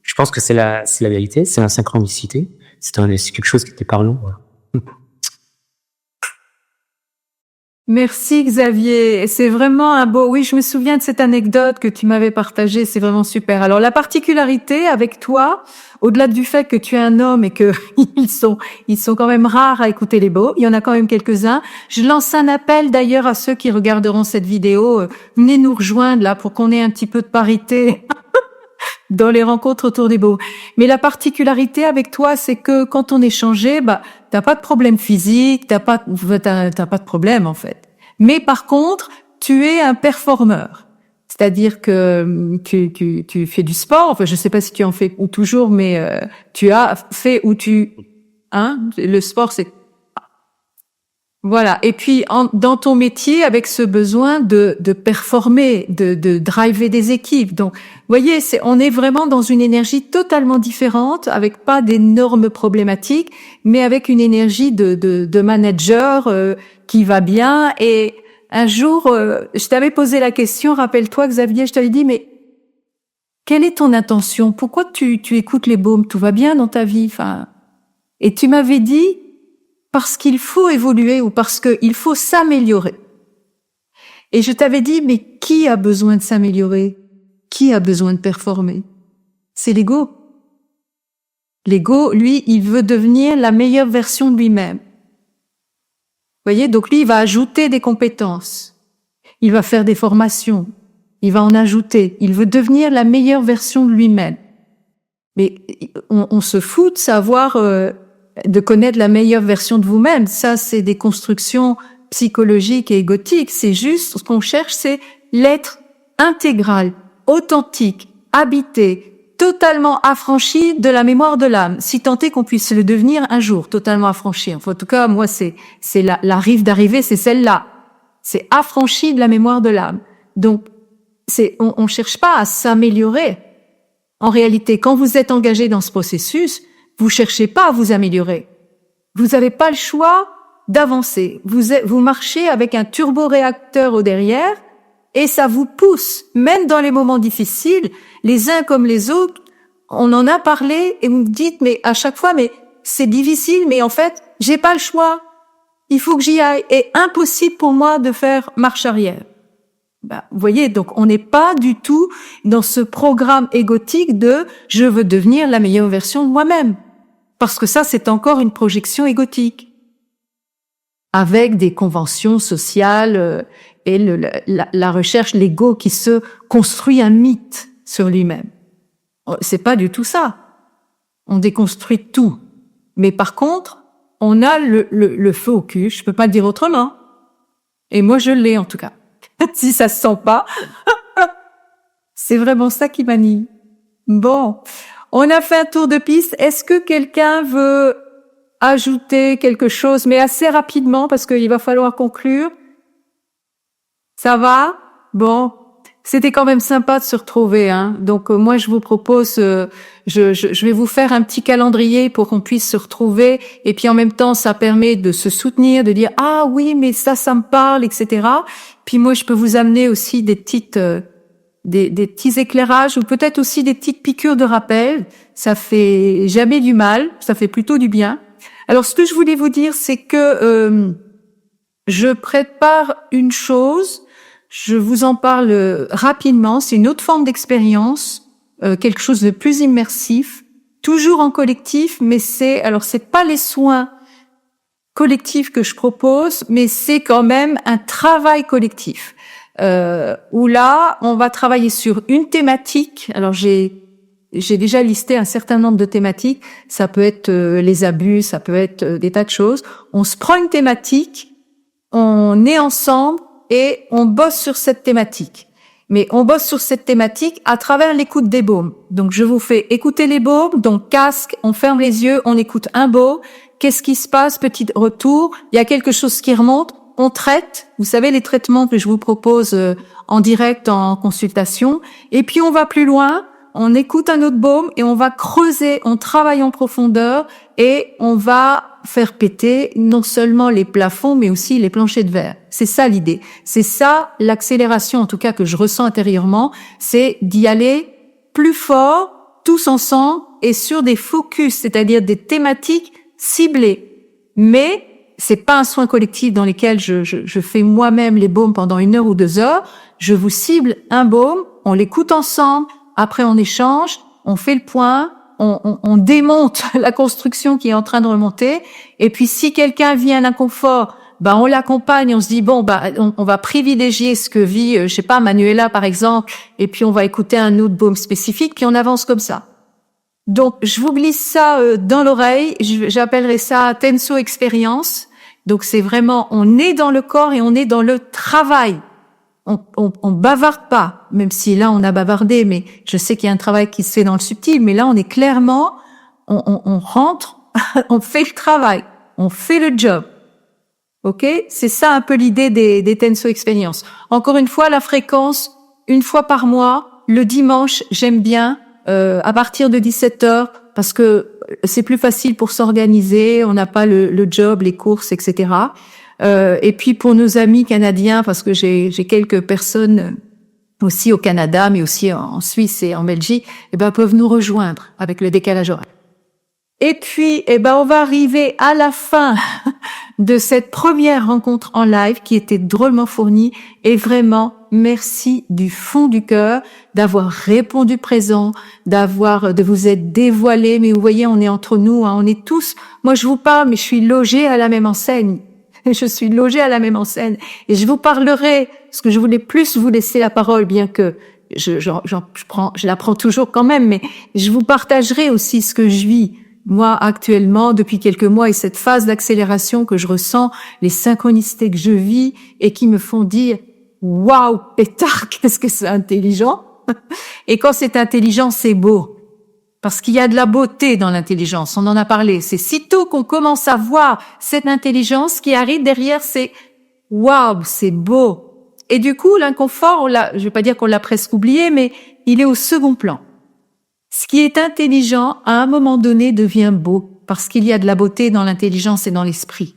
Je pense que c'est la vérité, c'est la synchronicité. C'est quelque chose qui était parlant. Voilà. Merci Xavier, c'est vraiment un beau. Oui, je me souviens de cette anecdote que tu m'avais partagée, c'est vraiment super. Alors la particularité avec toi, au-delà du fait que tu es un homme et que ils sont quand même rares à écouter les beaux, il y en a quand même quelques-uns. Je lance un appel d'ailleurs à ceux qui regarderont cette vidéo, venez nous rejoindre là pour qu'on ait un petit peu de parité dans les rencontres autour des beaux. Mais la particularité avec toi, c'est que quand on échangeait, t'as pas de problème physique, t'as pas de problème en fait. Mais par contre, tu es un performeur. C'est-à-dire que tu fais du sport. Enfin, je sais pas si tu en fais ou toujours, mais tu as fait le sport, c'est voilà. Et puis dans ton métier, avec ce besoin de performer, de driver des équipes. Donc, vous voyez, on est vraiment dans une énergie totalement différente, avec pas d'énormes problématiques, mais avec une énergie de manager qui va bien. Et un jour, je t'avais posé la question, rappelle-toi Xavier, je t'avais dit, mais quelle est ton intention? Pourquoi tu écoutes les baumes? Tout va bien dans ta vie? Enfin, et tu m'avais dit, parce qu'il faut évoluer ou parce qu'il faut s'améliorer. Et je t'avais dit, mais qui a besoin de s'améliorer? Qui a besoin de performer? C'est l'ego. L'ego, lui, il veut devenir la meilleure version de lui-même. Vous voyez, donc lui, il va ajouter des compétences. Il va faire des formations. Il va en ajouter. Il veut devenir la meilleure version de lui-même. Mais on se fout de savoir... de connaître la meilleure version de vous-même. Ça, c'est des constructions psychologiques et égotiques. C'est juste, ce qu'on cherche, c'est l'être intégral, authentique, habité, totalement affranchi de la mémoire de l'âme, si tant est qu'on puisse le devenir un jour, totalement affranchi. Enfin, en tout cas, moi, c'est la rive d'arrivée, c'est celle-là. C'est affranchi de la mémoire de l'âme. Donc, on cherche pas à s'améliorer. En réalité, quand vous êtes engagé dans ce processus, vous cherchez pas à vous améliorer. Vous n'avez pas le choix d'avancer. Vous marchez avec un turboréacteur au derrière et ça vous pousse, même dans les moments difficiles, les uns comme les autres. On en a parlé et vous me dites, mais à chaque fois, mais c'est difficile, mais en fait, j'ai pas le choix. Il faut que j'y aille. Et impossible pour moi de faire marche arrière. Vous voyez, donc on n'est pas du tout dans ce programme égotique de « je veux devenir la meilleure version de moi-même ». Parce que ça, c'est encore une projection égotique. Avec des conventions sociales et la recherche, l'ego qui se construit un mythe sur lui-même. C'est pas du tout ça. On déconstruit tout. Mais par contre, on a le feu au cul, je peux pas le dire autrement. Et moi, je l'ai en tout cas. Si ça se sent pas, c'est vraiment ça qui m'anime. Bon, on a fait un tour de piste. Est-ce que quelqu'un veut ajouter quelque chose, mais assez rapidement parce qu'il va falloir conclure? Ça va? Bon, c'était quand même sympa de se retrouver, hein. Donc moi je vous propose, je vais vous faire un petit calendrier pour qu'on puisse se retrouver. Et puis en même temps, ça permet de se soutenir, de dire ah oui, mais ça me parle, etc. Puis moi je peux vous amener aussi des petites des petits éclairages ou peut-être aussi des petites piqûres de rappel. Ça fait jamais du mal, ça fait plutôt du bien. Alors ce que je voulais vous dire, c'est que je prépare une chose. Je vous en parle rapidement. C'est une autre forme d'expérience, quelque chose de plus immersif, toujours en collectif, mais c'est pas les soins collectifs que je propose, mais c'est quand même un travail collectif où là, on va travailler sur une thématique. Alors j'ai déjà listé un certain nombre de thématiques. Ça peut être les abus, ça peut être des tas de choses. On se prend une thématique, on est ensemble. Et on bosse sur cette thématique. Mais on bosse sur cette thématique à travers l'écoute des baumes. Donc je vous fais écouter les baumes, donc casque, on ferme les yeux, on écoute un baume. Qu'est-ce qui se passe? Petit retour. Il y a quelque chose qui remonte. On traite. Vous savez les traitements que je vous propose en direct, en consultation. Et puis on va plus loin. On écoute un autre baume et on va creuser, on travaille en profondeur et on va faire péter non seulement les plafonds mais aussi les planchers de verre. C'est ça l'idée. C'est ça l'accélération en tout cas que je ressens intérieurement, c'est d'y aller plus fort, tous ensemble et sur des focus, c'est-à-dire des thématiques ciblées. Mais c'est pas un soin collectif dans lequel je fais moi-même les baumes pendant 1 heure ou 2 heures. Je vous cible un baume, on l'écoute ensemble. Après, on échange, on fait le point, on démonte la construction qui est en train de remonter. Et puis, si quelqu'un vit un inconfort, on l'accompagne, on se dit, on va privilégier ce que vit, je sais pas, Manuela, par exemple, et puis on va écouter un autre baume spécifique, puis on avance comme ça. Donc, je vous glisse ça dans l'oreille, j'appellerai ça Tenso Expérience. Donc, c'est vraiment, on est dans le corps et on est dans le travail. On bavarde pas, même si là on a bavardé, mais je sais qu'il y a un travail qui se fait dans le subtil, mais là on est clairement, on rentre, on fait le travail, on fait le job. Ok? C'est ça un peu l'idée des Tenso Experience. Encore une fois, la fréquence, 1 fois par mois, le dimanche, j'aime bien, à partir de 17h, parce que c'est plus facile pour s'organiser, on n'a pas le job, les courses, etc. Et puis pour nos amis canadiens, parce que j'ai quelques personnes aussi au Canada, mais aussi en Suisse et en Belgique, peuvent nous rejoindre avec le décalage horaire. Et puis, on va arriver à la fin de cette première rencontre en live qui était drôlement fournie et vraiment merci du fond du cœur d'avoir répondu présent, de vous être dévoilé. Mais vous voyez, on est entre nous, hein, on est tous. Moi, je vous parle, mais je suis logée à la même enseigne. Je suis logée à la même enseigne et je vous parlerai, parce que je voulais plus vous laisser la parole, bien que je la prends toujours quand même, mais je vous partagerai aussi ce que je vis, moi, actuellement, depuis quelques mois, et cette phase d'accélération que je ressens, les synchronicités que je vis et qui me font dire « Waouh, pétard, qu'est-ce que c'est intelligent !» Et quand c'est intelligent, c'est beau. Parce qu'il y a de la beauté dans l'intelligence, on en a parlé. C'est sitôt qu'on commence à voir cette intelligence qui arrive derrière, c'est « waouh, c'est beau ». Et du coup, l'inconfort, je vais pas dire qu'on l'a presque oublié, mais il est au second plan. Ce qui est intelligent, à un moment donné, devient beau, parce qu'il y a de la beauté dans l'intelligence et dans l'esprit.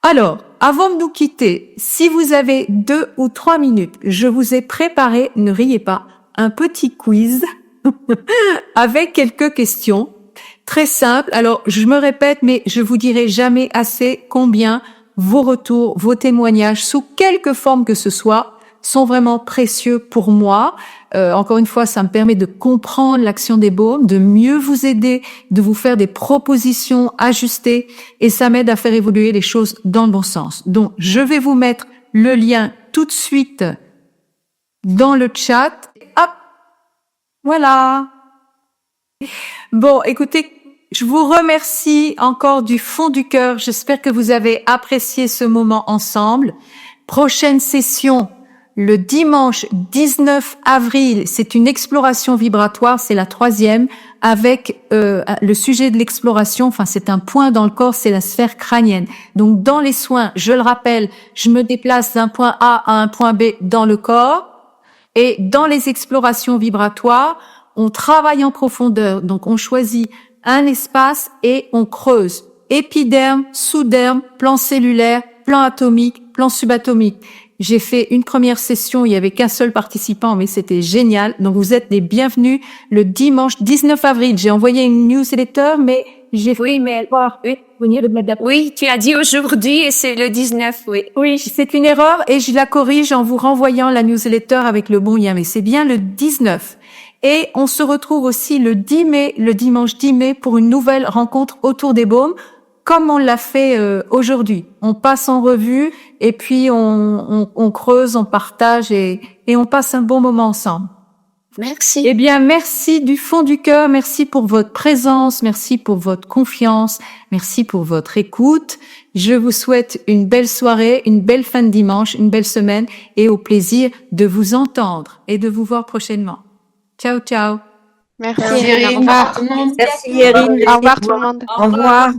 Alors, avant de nous quitter, si vous avez 2 ou 3 minutes, je vous ai préparé, ne riez pas, un petit quiz avec quelques questions très simples. Alors, je me répète, mais je vous dirai jamais assez combien vos retours, vos témoignages, sous quelque forme que ce soit, sont vraiment précieux pour moi. Encore une fois, ça me permet de comprendre l'action des baumes, de mieux vous aider, de vous faire des propositions ajustées, et ça m'aide à faire évoluer les choses dans le bon sens. Donc, je vais vous mettre le lien tout de suite dans le chat. Hop, voilà. Bon, écoutez, je vous remercie encore du fond du cœur. J'espère que vous avez apprécié ce moment ensemble. Prochaine session, le dimanche 19 avril, c'est une exploration vibratoire, c'est la 3e, avec le sujet de l'exploration, enfin c'est un point dans le corps, c'est la sphère crânienne. Donc dans les soins, je le rappelle, je me déplace d'un point A à un point B dans le corps, et dans les explorations vibratoires, on travaille en profondeur, donc on choisit un espace et on creuse. Épiderme, sous-derme, plan cellulaire, plan atomique, plan subatomique. J'ai fait une première session, il y avait qu'un seul participant, mais c'était génial. Donc vous êtes les bienvenus le dimanche 19 avril. J'ai envoyé une newsletter, mais j'ai fait... Oui, mais oui, tu as dit aujourd'hui et c'est le 19, oui. Oui, c'est une erreur et je la corrige en vous renvoyant la newsletter avec le bon lien. Mais c'est bien le 19. Et on se retrouve aussi le 10 mai, le dimanche 10 mai, pour une nouvelle rencontre autour des baumes, comme on l'a fait aujourd'hui. On passe en revue et puis on creuse, on partage et on passe un bon moment ensemble. Merci. Eh bien, merci du fond du cœur, merci pour votre présence, merci pour votre confiance, merci pour votre écoute. Je vous souhaite une belle soirée, une belle fin de dimanche, une belle semaine et au plaisir de vous entendre et de vous voir prochainement. Ciao, ciao. Merci. Au revoir tout le monde. Merci, Erin. Au revoir tout le monde. Au revoir.